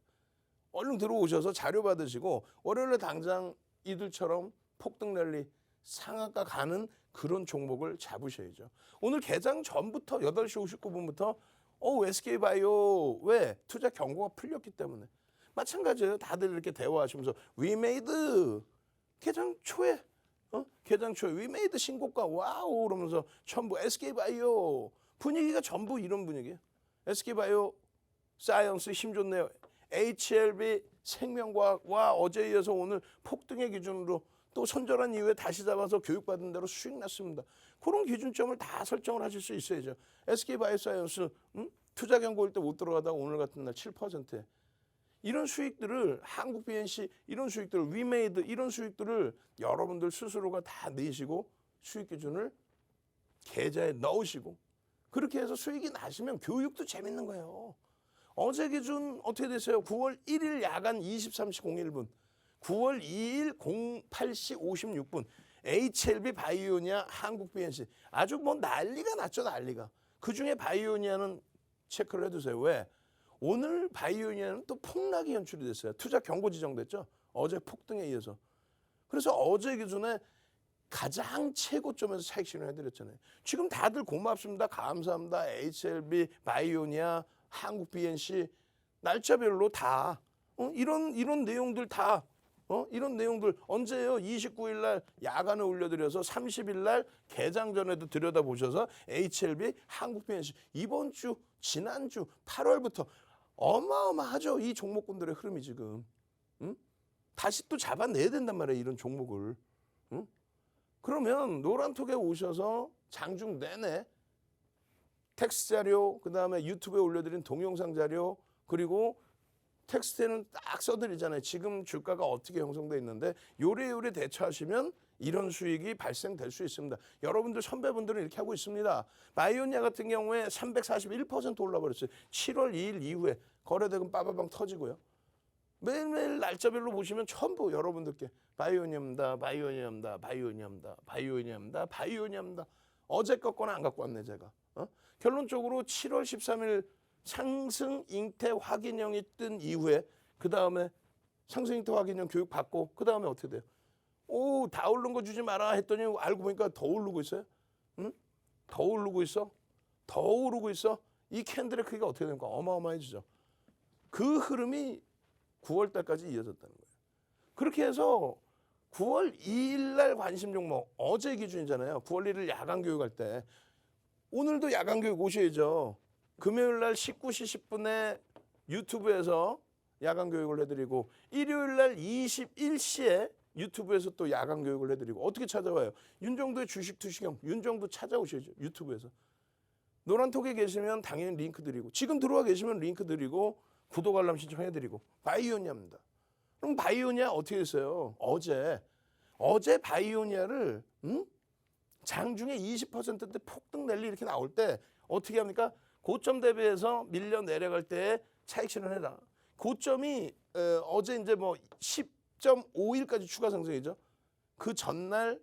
얼른 들어오셔서 자료 받으시고 월요일에 당장 이들처럼 폭등 랠리 상한가 가는 그런 종목을 잡으셔야죠. 오늘 개장 전부터 8시 59분부터 SK바이오 왜 투자 경고가 풀렸기 때문에 마찬가지예요. 다들 이렇게 대화하시면서 위메이드 개장 초에 위메이드 신고가 와우 그러면서 전부 SK바이오 분위기가 전부 이런 분위기예요. SK바이오 사이언스 힘 좋네요. HLB 생명과학 와 어제에 이어서 오늘 폭등의 기준으로 또 선절한 이후에 다시 잡아서 교육받은 대로 수익 났습니다. 그런 기준점을 다 설정을 하실 수 있어야죠. SK바이오사이언스 투자 경고일 때 못 들어가다가 오늘 같은 날 7%에 이런 수익들을 한국 BNC 이런 수익들을 위메이드 이런 수익들을 여러분들 스스로가 다 내시고 수익 기준을 계좌에 넣으시고 그렇게 해서 수익이 나시면 교육도 재밌는 거예요. 어제 기준 어떻게 됐어요? 9월 1일 야간 23시 01분 9월 2일 08시 56분 HLB 바이오니아 한국 BNC 아주 뭐 난리가 났죠. 난리가. 그중에 바이오니아는 체크를 해두세요. 왜? 오늘 바이오니아는 또 폭락이 연출이 됐어요. 투자 경고 지정됐죠. 어제 폭등에 이어서. 그래서 어제 기준에 가장 최고점에서 차익 실현해드렸잖아요. 지금 다들 고맙습니다. 감사합니다. HLB, 바이오니아, 한국 BNC 날짜별로 다 이런 내용들 다 이런 내용들 언제예요? 29일 날 야간에 올려드려서 30일 날 개장 전에도 들여다보셔서 HLB, 한국 BNC 이번 주, 지난주 8월부터 어마어마하죠. 이 종목군들의 흐름이 지금. 다시 또 잡아내야 된단 말이에요. 이런 종목을. 그러면 노란톡에 오셔서 장중 내내 텍스트 자료, 그다음에 유튜브에 올려드린 동영상 자료, 그리고 텍스트에는 딱 써드리잖아요. 지금 주가가 어떻게 형성돼 있는데 요래요래 대처하시면 이런 수익이 발생될 수 있습니다. 여러분들 선배분들은 이렇게 하고 있습니다. 바이오니아 같은 경우에 341% 올라버렸어요. 7월 2일 이후에 거래대금 빠바방 터지고요. 매일매일 날짜별로 보시면 전부 여러분들께 바이오니아입니다. 바이오니아입니다. 바이오니아입니다. 바이오니아입니다. 바이오니아입니다. 어제 껐거나 안 갖고 왔네 제가. 결론적으로 7월 13일 상승 잉태 확인형이 뜬 이후에 그 다음에 상승 잉태 확인형 교육 받고 그 다음에 어떻게 돼요? 오, 다 오른 거 주지 마라 했더니 알고 보니까 더 오르고 있어요. 응? 더 오르고 있어. 더 오르고 있어. 이 캔들의 크기가 어떻게 됩니까? 어마어마해지죠. 그 흐름이 9월 달까지 이어졌다는 거예요. 그렇게 해서 9월 2일 날 관심 종목 어제 기준이잖아요. 9월 1일 야간 교육할 때 오늘도 야간 교육 오셔야죠. 금요일 날 19시 10분에 유튜브에서 야간 교육을 해드리고 일요일 날 21시에 유튜브에서 또 야간 교육을 해드리고 어떻게 찾아와요? 윤정도의 주식 투시경 윤정도 찾아오셔야죠. 유튜브에서. 노란톡에 계시면 당연히 링크 드리고 지금 들어와 계시면 링크 드리고 구독 알람 신청해드리고 바이오니아입니다. 그럼 바이오니아 어떻게 했어요? 어제 바이오니아를 장중에 20%대 폭등 랠리 이렇게 나올 때 어떻게 합니까? 고점 대비해서 밀려 내려갈 때 차익 실현해라. 고점이 어제 이제 뭐 10.51까지 추가 상승이죠. 그 전날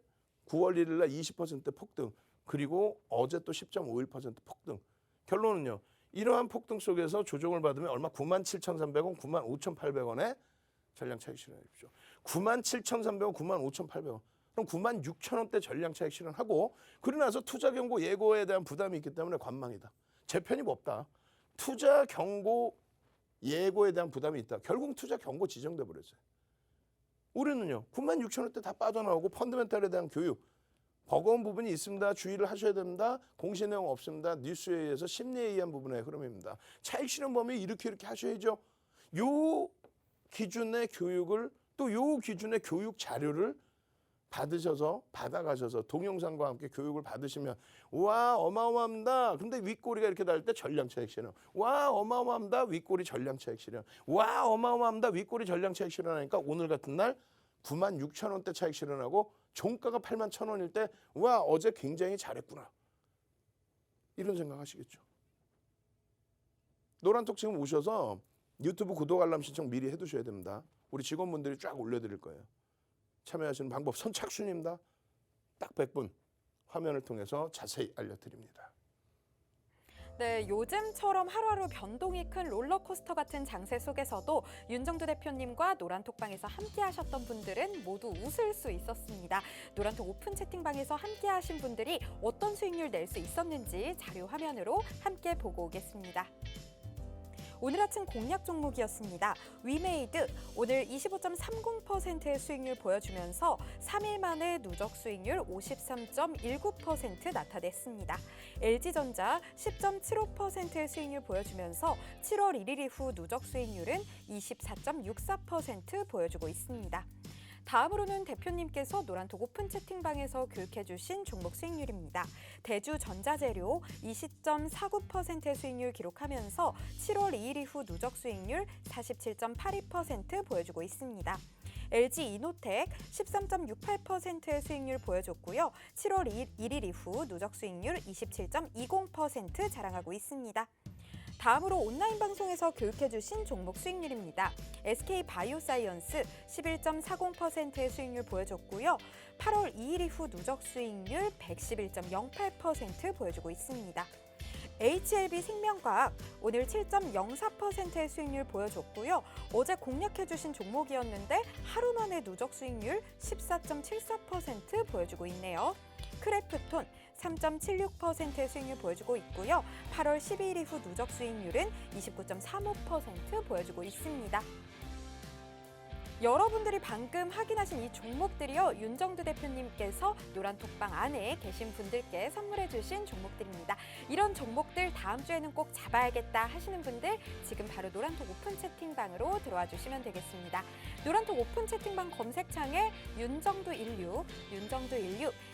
9월 1일 날 20% 폭등. 그리고 어제 또 10.51% 폭등. 결론은요. 이러한 폭등 속에서 조정을 받으면 얼마? 97,300원, 95,800원에 전량 차익 실현해 주십시오. 97,300원, 95,800원. 그럼 96,000원대 전량 차익 실현하고 그러고 나서 투자 경고 예고에 대한 부담이 있기 때문에 관망이다. 제 편이 없다. 투자 경고 예고에 대한 부담이 있다. 결국 투자 경고 지정돼 버렸어요. 우리는요. 96,000원대 다 빠져나오고 펀더멘탈에 대한 교육. 버거운 부분이 있습니다. 주의를 하셔야 됩니다. 공시 내용 없습니다. 뉴스에 의해서 심리에 의한 부분의 흐름입니다. 차익 실현 범위 이렇게 하셔야죠. 요 기준의 교육을 또 요 기준의 교육 자료를 받아가셔서 동영상과 함께 교육을 받으시면 와 어마어마합니다. 근데 윗꼬리가 이렇게 달 때 전량 차익 실현. 와 어마어마합니다. 윗꼬리 전량 차익 실현. 와 어마어마합니다. 윗꼬리 전량 차익 실현하니까 오늘 같은 날 96,000원대 차익 실현하고 종가가 81,000원일 때 와 어제 굉장히 잘했구나. 이런 생각하시겠죠. 노란톡 지금 오셔서 유튜브 구독 알람 신청 미리 해두셔야 됩니다. 우리 직원분들이 쫙 올려드릴 거예요. 참여하시는 방법 선착순입니다. 딱 100분 화면을 통해서 자세히 알려드립니다. 네, 요즘처럼 하루하루 변동이 큰 롤러코스터 같은 장세 속에서도 윤정두 대표님과 노란톡방에서 함께 하셨던 분들은 모두 웃을 수 있었습니다. 노란톡 오픈 채팅방에서 함께 하신 분들이 어떤 수익률 낼 수 있었는지 자료 화면으로 함께 보고 오겠습니다. 오늘 아침 공략 종목이었습니다. 위메이드 오늘 25.30%의 수익률 보여주면서 3일 만에 누적 수익률 53.19% 나타냈습니다. LG전자 10.75%의 수익률 보여주면서 7월 1일 이후 누적 수익률은 24.64% 보여주고 있습니다. 다음으로는 대표님께서 노란톡 오픈 채팅방에서 교육해주신 종목 수익률입니다. 대주전자재료 20.49%의 수익률 기록하면서 7월 2일 이후 누적 수익률 47.82% 보여주고 있습니다. LG 이노텍 13.68%의 수익률 보여줬고요. 7월 1일 이후 누적 수익률 27.20% 자랑하고 있습니다. 다음으로 온라인 방송에서 교육해주신 종목 수익률입니다. SK 바이오사이언스 11.40%의 수익률 보여줬고요. 8월 2일 이후 누적 수익률 111.08% 보여주고 있습니다. HLB 생명과학 오늘 7.04%의 수익률 보여줬고요. 어제 공략해주신 종목이었는데 하루 만에 누적 수익률 14.74% 보여주고 있네요. 크래프톤 3.76%의 수익률 보여주고 있고요. 8월 12일 이후 누적 수익률은 29.35% 보여주고 있습니다. 여러분들이 방금 확인하신 이 종목들이요. 윤정두 대표님께서 노란톡방 안에 계신 분들께 선물해 주신 종목들입니다. 이런 종목들 다음 주에는 꼭 잡아야겠다 하시는 분들 지금 바로 노란톡 오픈 채팅방으로 들어와 주시면 되겠습니다. 노란톡 오픈 채팅방 검색창에 윤정두16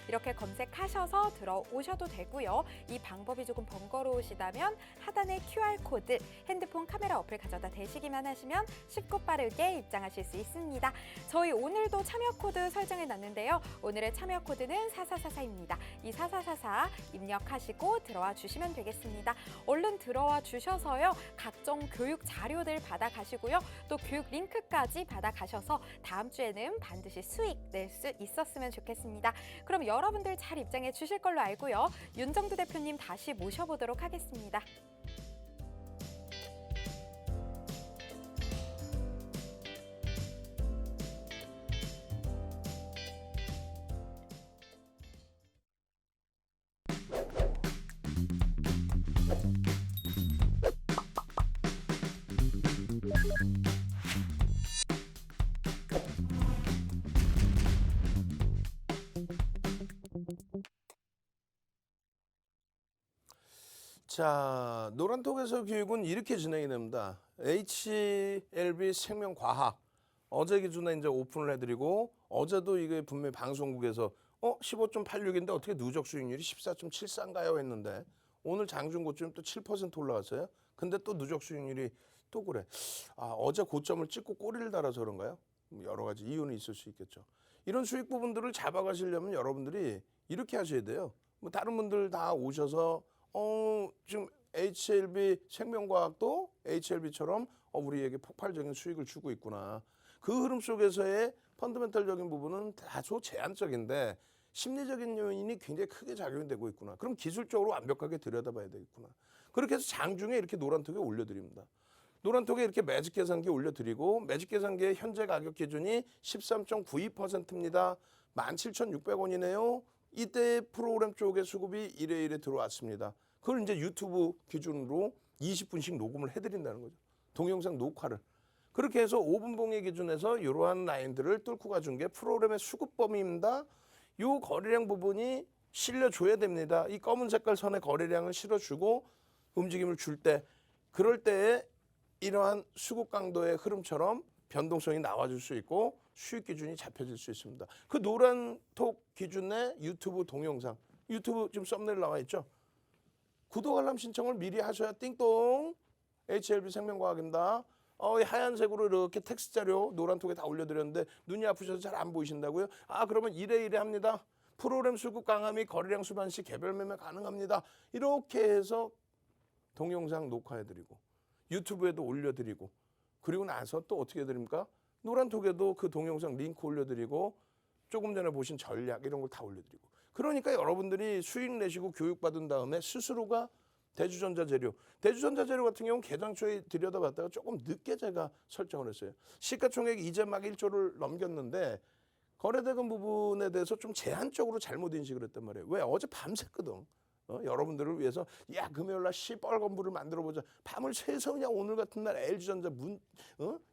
이렇게 검색하셔서 들어오셔도 되고요. 이 방법이 조금 번거로우시다면 하단에 QR코드 핸드폰 카메라 어플 가져다 대시기만 하시면 쉽고 빠르게 입장하실 수 있습니다. 저희 오늘도 참여 코드 설정해 놨는데요. 오늘의 참여 코드는 4444입니다. 이 4444 입력하시고 들어와 주시면 되겠습니다. 얼른 들어와 주셔서요. 각종 교육 자료들 받아가시고요. 또 교육 링크까지 받아가셔서 다음 주에는 반드시 수익 낼 수 있었으면 좋겠습니다. 그럼 여러분들 잘 입장해 주실 걸로 알고요. 윤정두 대표님 다시 모셔보도록 하겠습니다. 자, 노란톡에서 교육은 이렇게 진행이 됩니다. HLB 생명과학 어제 기준에 이제 오픈을 해드리고 어제도 이게 분명히 방송국에서 15.86인데 어떻게 누적 수익률이 14.74인가요 했는데 오늘 장중 고점 또 7% 올라갔어요. 근데 또 누적 수익률이 또 그래. 어제 고점을 찍고 꼬리를 달아서 그런가요? 여러 가지 이유는 있을 수 있겠죠. 이런 수익 부분들을 잡아가시려면 여러분들이 이렇게 하셔야 돼요. 뭐 다른 분들 다 오셔서 지금 HLB 생명과학도 HLB처럼 우리에게 폭발적인 수익을 주고 있구나. 그 흐름 속에서의 펀더멘털적인 부분은 다소 제한적인데 심리적인 요인이 굉장히 크게 작용이 되고 있구나. 그럼 기술적으로 완벽하게 들여다봐야 되겠구나. 그렇게 해서 장중에 이렇게 노란톡에 올려드립니다. 노란톡에 이렇게 매직 계산기 올려드리고 매직 계산기의 현재 가격 기준이 13.92%입니다. 17,600원이네요. 이때 프로그램 쪽의 수급이 1회 들어왔습니다. 그걸 이제 유튜브 기준으로 20분씩 녹음을 해드린다는 거죠. 동영상 녹화를. 그렇게 해서 5분 봉의 기준에서 이러한 라인들을 뚫고 가준 게 프로그램의 수급 범위입니다. 이 거래량 부분이 실려줘야 됩니다. 이 검은 색깔 선에 거래량을 실어주고 움직임을 줄 때 그럴 때에 이러한 수급 강도의 흐름처럼 변동성이 나와줄 수 있고 수익 기준이 잡혀질 수 있습니다. 그 노란 톡 기준의 유튜브 동영상, 유튜브 지금 썸네일 나와 있죠? 구독 알람 신청을 미리 하셔야 띵동 HLB 생명과학입니다. 하얀색으로 이렇게 텍스트 자료 노란 톡에 다 올려드렸는데 눈이 아프셔서 잘 안 보이신다고요? 그러면 이래 합니다. 프로그램 수급 강함이 거래량 수반 시 개별 매매 가능합니다. 이렇게 해서 동영상 녹화해드리고 유튜브에도 올려드리고 그리고 나서 또 어떻게 해드립니까? 노란톡에도 그 동영상 링크 올려드리고 조금 전에 보신 전략 이런 걸 다 올려드리고 그러니까 여러분들이 수익 내시고 교육받은 다음에 스스로가 대주전자재료 같은 경우는 개장초에 들여다봤다가 조금 늦게 제가 설정을 했어요. 시가총액이 이제 막 1조를 넘겼는데 거래대금 부분에 대해서 좀 제한적으로 잘못 인식을 했단 말이에요. 왜? 어제 밤샜거든. 여러분들을 위해서 금요일날 시뻘건불을 만들어보자. 밤을 새서 그냥 오늘 같은 날 LG전자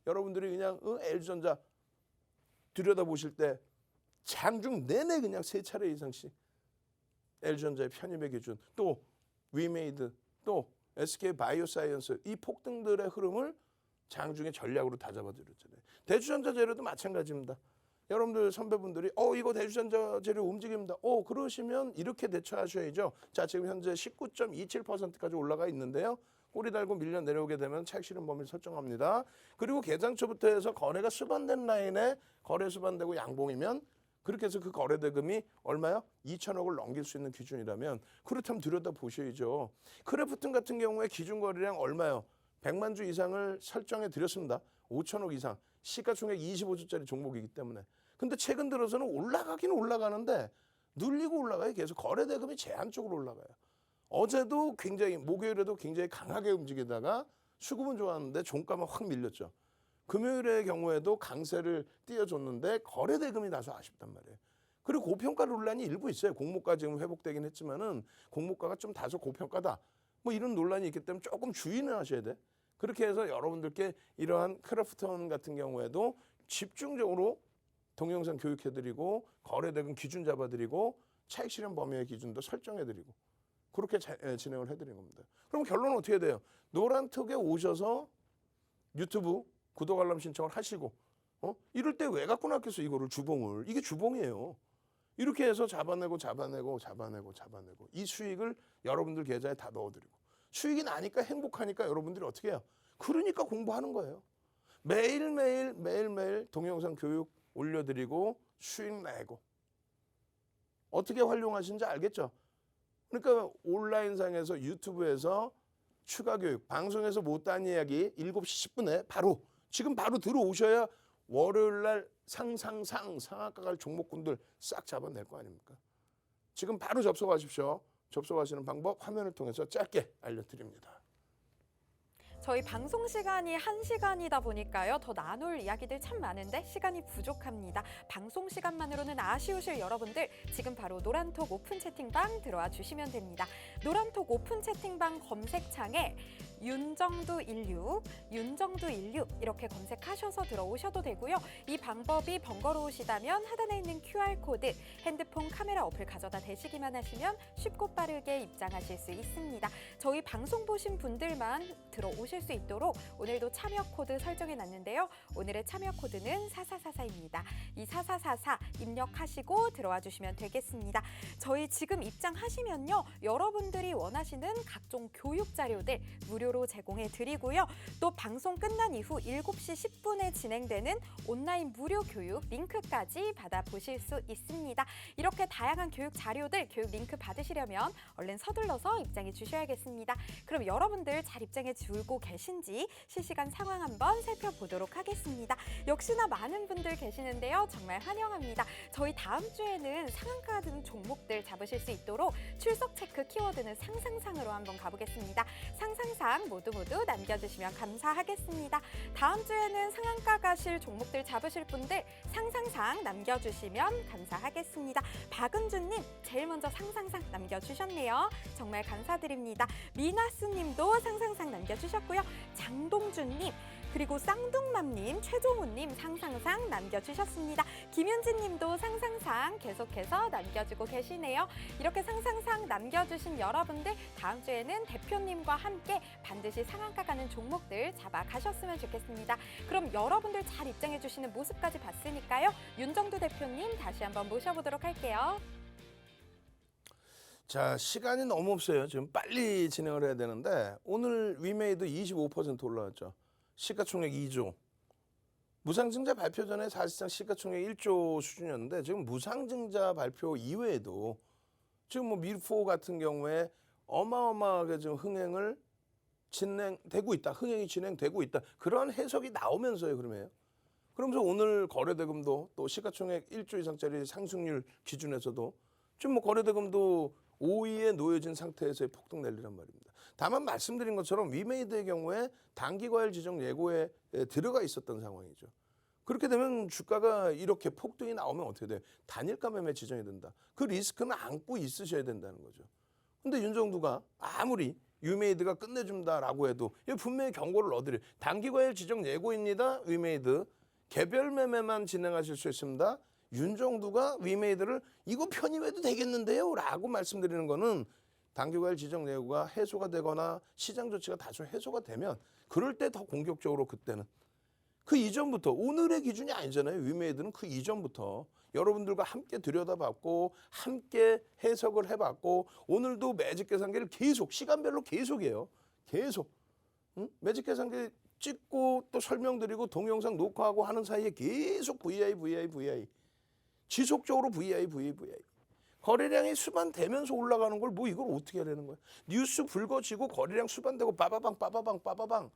여러분들이 그냥 LG전자 들여다보실 때 장중 내내 그냥 3차례 이상씩 LG전자의 편입의 기준 또 위메이드 또 SK 바이오사이언스 이 폭등들의 흐름을 장중에 전략으로 다 잡아드렸잖아요. 대주전자 재료도 마찬가지입니다. 여러분들 선배분들이 이거 대주전자 재료 움직입니다. 그러시면 이렇게 대처하셔야죠. 자, 지금 현재 19.27%까지 올라가 있는데요. 꼬리 달고 밀려 내려오게 되면 차익 실현 범위를 설정합니다. 그리고 개장초부터 해서 거래가 수반된 라인에 거래 수반되고 양봉이면 그렇게 해서 그 거래 대금이 얼마요? 2천억을 넘길 수 있는 기준이라면 그렇다면 들여다보셔야죠. 크래프톤 같은 경우에 기준 거래량 얼마요? 100만 주 이상을 설정해 드렸습니다. 5천억 이상. 시가총액 25조짜리 종목이기 때문에. 근데 최근 들어서는 올라가긴 올라가는데 눌리고 올라가요. 계속 거래 대금이 제한적으로 올라가요. 어제도 굉장히 목요일에도 굉장히 강하게 움직이다가 수급은 좋았는데 종가만 확 밀렸죠. 금요일의 경우에도 강세를 띄워줬는데 거래 대금이 다소 아쉽단 말이에요. 그리고 고평가 논란이 일부 있어요. 공모가 지금 회복되긴 했지만은 공모가가 좀 다소 고평가다. 뭐 이런 논란이 있기 때문에 조금 주의는 하셔야 돼. 그렇게 해서 여러분들께 이러한 크래프톤 같은 경우에도 집중적으로 동영상 교육해드리고 거래 대금 기준 잡아드리고 차익 실현 범위의 기준도 설정해드리고 그렇게 진행을 해드리는 겁니다. 그럼 결론은 어떻게 돼요? 노란톡에 오셔서 유튜브 구독 알람 신청을 하시고 이럴 때 왜 갖고 놨겠어 이거를 주봉을. 이게 주봉이에요. 이렇게 해서 잡아내고 이 수익을 여러분들 계좌에 다 넣어드리고 수익이 나니까 행복하니까 여러분들이 어떻게 해요? 그러니까 공부하는 거예요. 매일매일 동영상 교육 올려드리고 수익 내고 어떻게 활용하시는지 알겠죠? 그러니까 온라인상에서 유튜브에서 추가 교육, 방송에서 못한 이야기 7시 10분에 지금 바로 들어오셔야 월요일 날 상한가 갈 종목군들 싹 잡아낼 거 아닙니까? 지금 바로 접속하십시오. 접속하시는 방법 화면을 통해서 짧게 알려드립니다. 저희 방송 시간이 1시간이다 보니까요. 더 나눌 이야기들 참 많은데 시간이 부족합니다. 방송 시간만으로는 아쉬우실 여러분들 지금 바로 노란톡 오픈 채팅방 들어와 주시면 됩니다. 노란톡 오픈 채팅방 검색창에 윤정두16 이렇게 검색하셔서 들어오셔도 되고요. 이 방법이 번거로우시다면 하단에 있는 QR코드 핸드폰 카메라 어플 가져다 대시기만 하시면 쉽고 빠르게 입장하실 수 있습니다. 저희 방송 보신 분들만 들어오실 수 있도록 오늘도 참여 코드 설정해 놨는데요. 오늘의 참여 코드는 4444입니다. 이 4444 입력하시고 들어와 주시면 되겠습니다. 저희 지금 입장하시면요. 여러분들이 원하시는 각종 교육 자료들 무료로 제공해 드리고요. 또 방송 끝난 이후 7시 10분에 진행되는 온라인 무료 교육 링크까지 받아보실 수 있습니다. 이렇게 다양한 교육 자료들, 교육 링크 받으시려면 얼른 서둘러서 입장해 주셔야겠습니다. 그럼 여러분들 잘 입장해 주고 계신지 실시간 상황 한번 살펴보도록 하겠습니다. 역시나 많은 분들 계시는데요. 정말 환영합니다. 저희 다음 주에는 상한가 등 종목들 잡으실 수 있도록 출석 체크 키워드는 상상상으로 한번 가보겠습니다. 상상상 모두 남겨주시면 감사하겠습니다. 다음 주에는 상한가 가실 종목들 잡으실 분들 상상상 남겨주시면 감사하겠습니다. 박은주님 제일 먼저 상상상 남겨주셨네요. 정말 감사드립니다. 미나스님도 상상상 남겨주셨고요. 장동준님 그리고 쌍둥맘님, 최종훈님 상상상 남겨주셨습니다. 김윤진님도 상상상 계속해서 남겨주고 계시네요. 이렇게 상상상 남겨주신 여러분들 다음 주에는 대표님과 함께 반드시 상한가 가는 종목들 잡아가셨으면 좋겠습니다. 그럼 여러분들 잘 입장해주시는 모습까지 봤으니까요. 윤정두 대표님 다시 한번 모셔보도록 할게요. 자, 시간이 너무 없어요. 지금 빨리 진행을 해야 되는데 오늘 위메이드 25% 올라왔죠. 시가총액 2조. 무상증자 발표 전에 사실상 시가총액 1조 수준이었는데 지금 무상증자 발표 이외에도 지금 뭐 밀포 같은 경우에 어마어마하게 지금 흥행이 진행되고 있다. 그런 해석이 나오면서요, 그러면. 그러면서 오늘 거래대금도 또 시가총액 1조 이상짜리 상승률 기준에서도 지금 뭐 거래대금도 5위에 놓여진 상태에서의 폭등 랠리란 말입니다. 다만 말씀드린 것처럼 위메이드의 경우에 단기과열 지정 예고에 들어가 있었던 상황이죠. 그렇게 되면 주가가 이렇게 폭등이 나오면 어떻게 돼요? 단일가 매매 지정이 된다. 그 리스크는 안고 있으셔야 된다는 거죠. 근데 윤정두가 아무리 위메이드가 끝내준다라고 해도 분명히 경고를 넣어드려요. 단기과열 지정 예고입니다. 위메이드. 개별 매매만 진행하실 수 있습니다. 윤정두가 위메이드를 이거 편입해도 되겠는데요? 라고 말씀드리는 거는 단기과열 지정 예고가 해소가 되거나 시장 조치가 다소 해소가 되면 그럴 때 더 공격적으로 그때는 그 이전부터 오늘의 기준이 아니잖아요. 위메이드는 그 이전부터 여러분들과 함께 들여다봤고 함께 해석을 해봤고 오늘도 매직 계산기를 계속 시간별로 계속해요. 계속 매직 계산기 찍고 또 설명드리고 동영상 녹화하고 하는 사이에 계속 VI 지속적으로 VI 거래량이 수반되면서 올라가는 걸 뭐 이걸 어떻게 하려는 거야. 뉴스 불거지고 거래량 수반되고 빠바방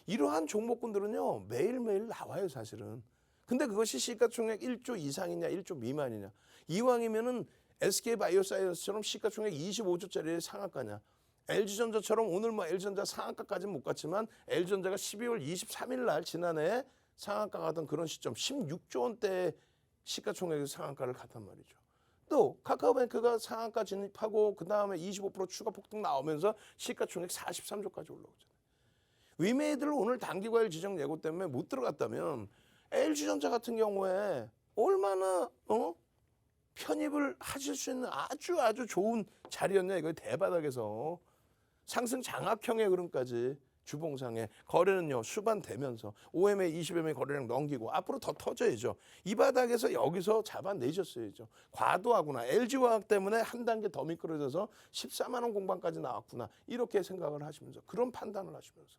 이러한 종목군들은요 매일매일 나와요 사실은. 근데 그것이 시가총액 1조 이상이냐 1조 미만이냐. 이왕이면은 SK바이오사이언스처럼 시가총액 25조짜리의 상한가냐. LG전자처럼 오늘 뭐 LG전자 상한가까지는 못 갔지만 LG전자가 12월 23일 날 지난해 상한가 가던 그런 시점 16조 원대의 시가총액의 상한가를 갔단 말이죠. 또 카카오뱅크가 상한가 진입하고 그다음에 25% 추가 폭등 나오면서 시가총액 43조까지 올라오잖아요. 위메이드를 오늘 단기과열 지정 예고 때문에 못 들어갔다면 LG전자 같은 경우에 얼마나 편입을 하실 수 있는 아주 좋은 자리였냐 이거 대바닥에서 상승 장악형의 흐름까지 주봉상에 거래는요 수반되면서 OMA 20MA 거래량 넘기고 앞으로 더 터져야죠. 이 바닥에서 여기서 잡아내셨어야죠. 과도하구나. LG화학 때문에 한 단계 더 미끄러져서 14만 원 공방까지 나왔구나. 이렇게 생각을 하시면서 그런 판단을 하시면서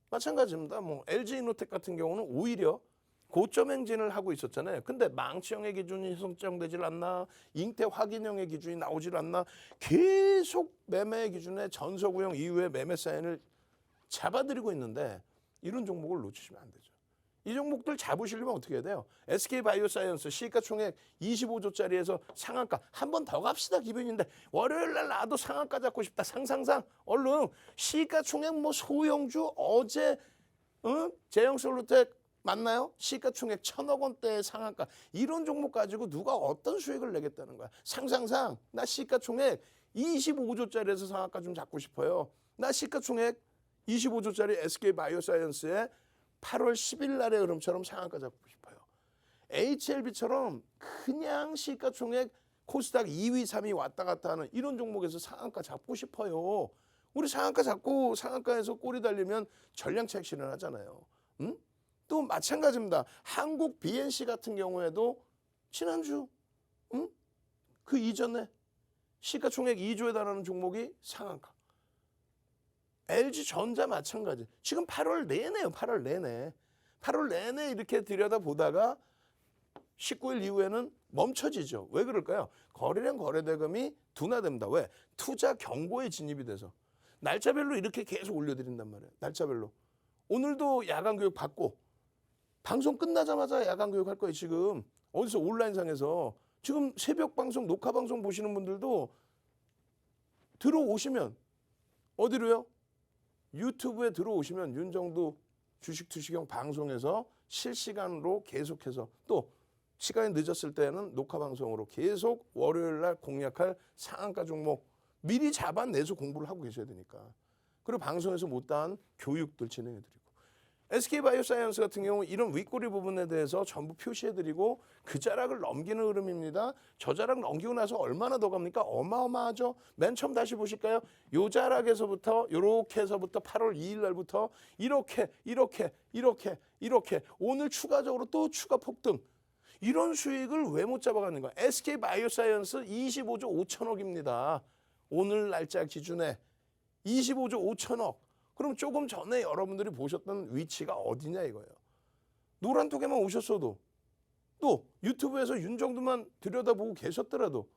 마찬가지입니다. 뭐 LG이노텍 같은 경우는 오히려 고점 행진을 하고 있었잖아요. 근데 망치형의 기준이 설정되질 않나, 잉태 확인형의 기준이 나오질 않나, 계속 매매 기준에 전서구형 이후에 매매 사인을 잡아드리고 있는데 이런 종목을 놓치시면 안 되죠. 이 종목들 잡으시려면 어떻게 해야 돼요? SK바이오사이언스 시가총액 25조짜리에서 상한가 한 번 더 갑시다 기분인데 월요일 날 나도 상한가 잡고 싶다. 상상상 얼른 시가총액 뭐 소형주 어제 제형솔루텍 맞나요? 시가총액 1,000억 원대의 상한가 이런 종목 가지고 누가 어떤 수익을 내겠다는 거야. 상상상 나 시가총액 25조짜리에서 상한가 좀 잡고 싶어요. 나 시가총액 25조짜리 SK바이오사이언스의 8월 10일 날의 흐름처럼 상한가 잡고 싶어요. HLB처럼 그냥 시가총액 코스닥 2위, 3위 왔다 갔다 하는 이런 종목에서 상한가 잡고 싶어요. 우리 상한가 잡고 상한가에서 꼬리 달리면 전량차익 실현하잖아요. 또 마찬가지입니다. 한국 BNC 같은 경우에도 지난주 그 이전에 시가총액 2조에 달하는 종목이 상한가. LG전자 마찬가지. 지금 8월 내내요. 8월 내내. 8월 내내 이렇게 들여다보다가 19일 이후에는 멈춰지죠. 왜 그럴까요? 거래량 거래대금이 둔화됩니다. 왜? 투자 경고에 진입이 돼서. 날짜별로 이렇게 계속 올려드린단 말이에요. 날짜별로. 오늘도 야간교육 받고 방송 끝나자마자 야간교육 할 거예요. 지금 어디서 온라인상에서. 지금 새벽 방송, 녹화 방송 보시는 분들도 들어오시면 어디로요? 유튜브에 들어오시면 윤정도 주식투시경 방송에서 실시간으로 계속해서 또 시간이 늦었을 때는 녹화 방송으로 계속 월요일 날 공략할 상한가 종목 미리 잡아내서 공부를 하고 계셔야 되니까. 그리고 방송에서 못다한 교육들 진행해드리고. SK바이오사이언스 같은 경우 이런 윗꼬리 부분에 대해서 전부 표시해드리고 그 자락을 넘기는 흐름입니다. 저 자락 넘기고 나서 얼마나 더 갑니까? 어마어마하죠. 맨 처음 다시 보실까요? 요 자락에서부터 이렇게 해서부터 8월 2일 날부터 이렇게 오늘 추가적으로 또 추가 폭등. 이런 수익을 왜 못 잡아가는 거야? SK바이오사이언스 25조 5천억입니다. 오늘 날짜 기준에 25조 5천억. 그럼 조금 전에 여러분들이 보셨던 위치가 어디냐 이거예요. 노란톡에만 오셨어도 또 유튜브에서 윤정도만 들여다보고 계셨더라도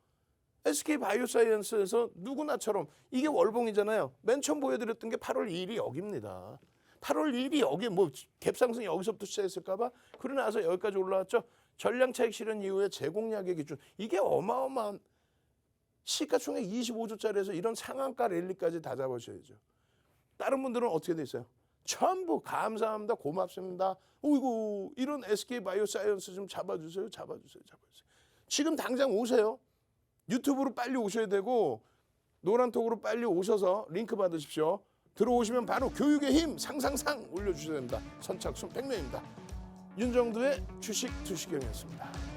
SK바이오사이언스에서 누구나처럼 이게 월봉이잖아요. 맨 처음 보여드렸던 게 8월 2일이 여기입니다. 8월 2일이 여기 뭐 갭상승이 여기서부터 시작했을까 봐 그러고 나서 여기까지 올라왔죠. 전량차익 실현 이후에 제공량의 기준. 이게 어마어마한 시가총액 25조짜리에서 이런 상한가 랠리까지 다 잡으셔야죠. 다른 분들은 어떻게 돼 있어요? 전부 감사합니다. 고맙습니다. 어이구 이런 SK바이오사이언스 좀 잡아주세요. 지금 당장 오세요. 유튜브로 빨리 오셔야 되고 노란톡으로 빨리 오셔서 링크 받으십시오. 들어오시면 바로 교육의 힘 상상상 올려주셔야 됩니다. 선착순 100명입니다. 윤정도의 주식 투시경이었습니다.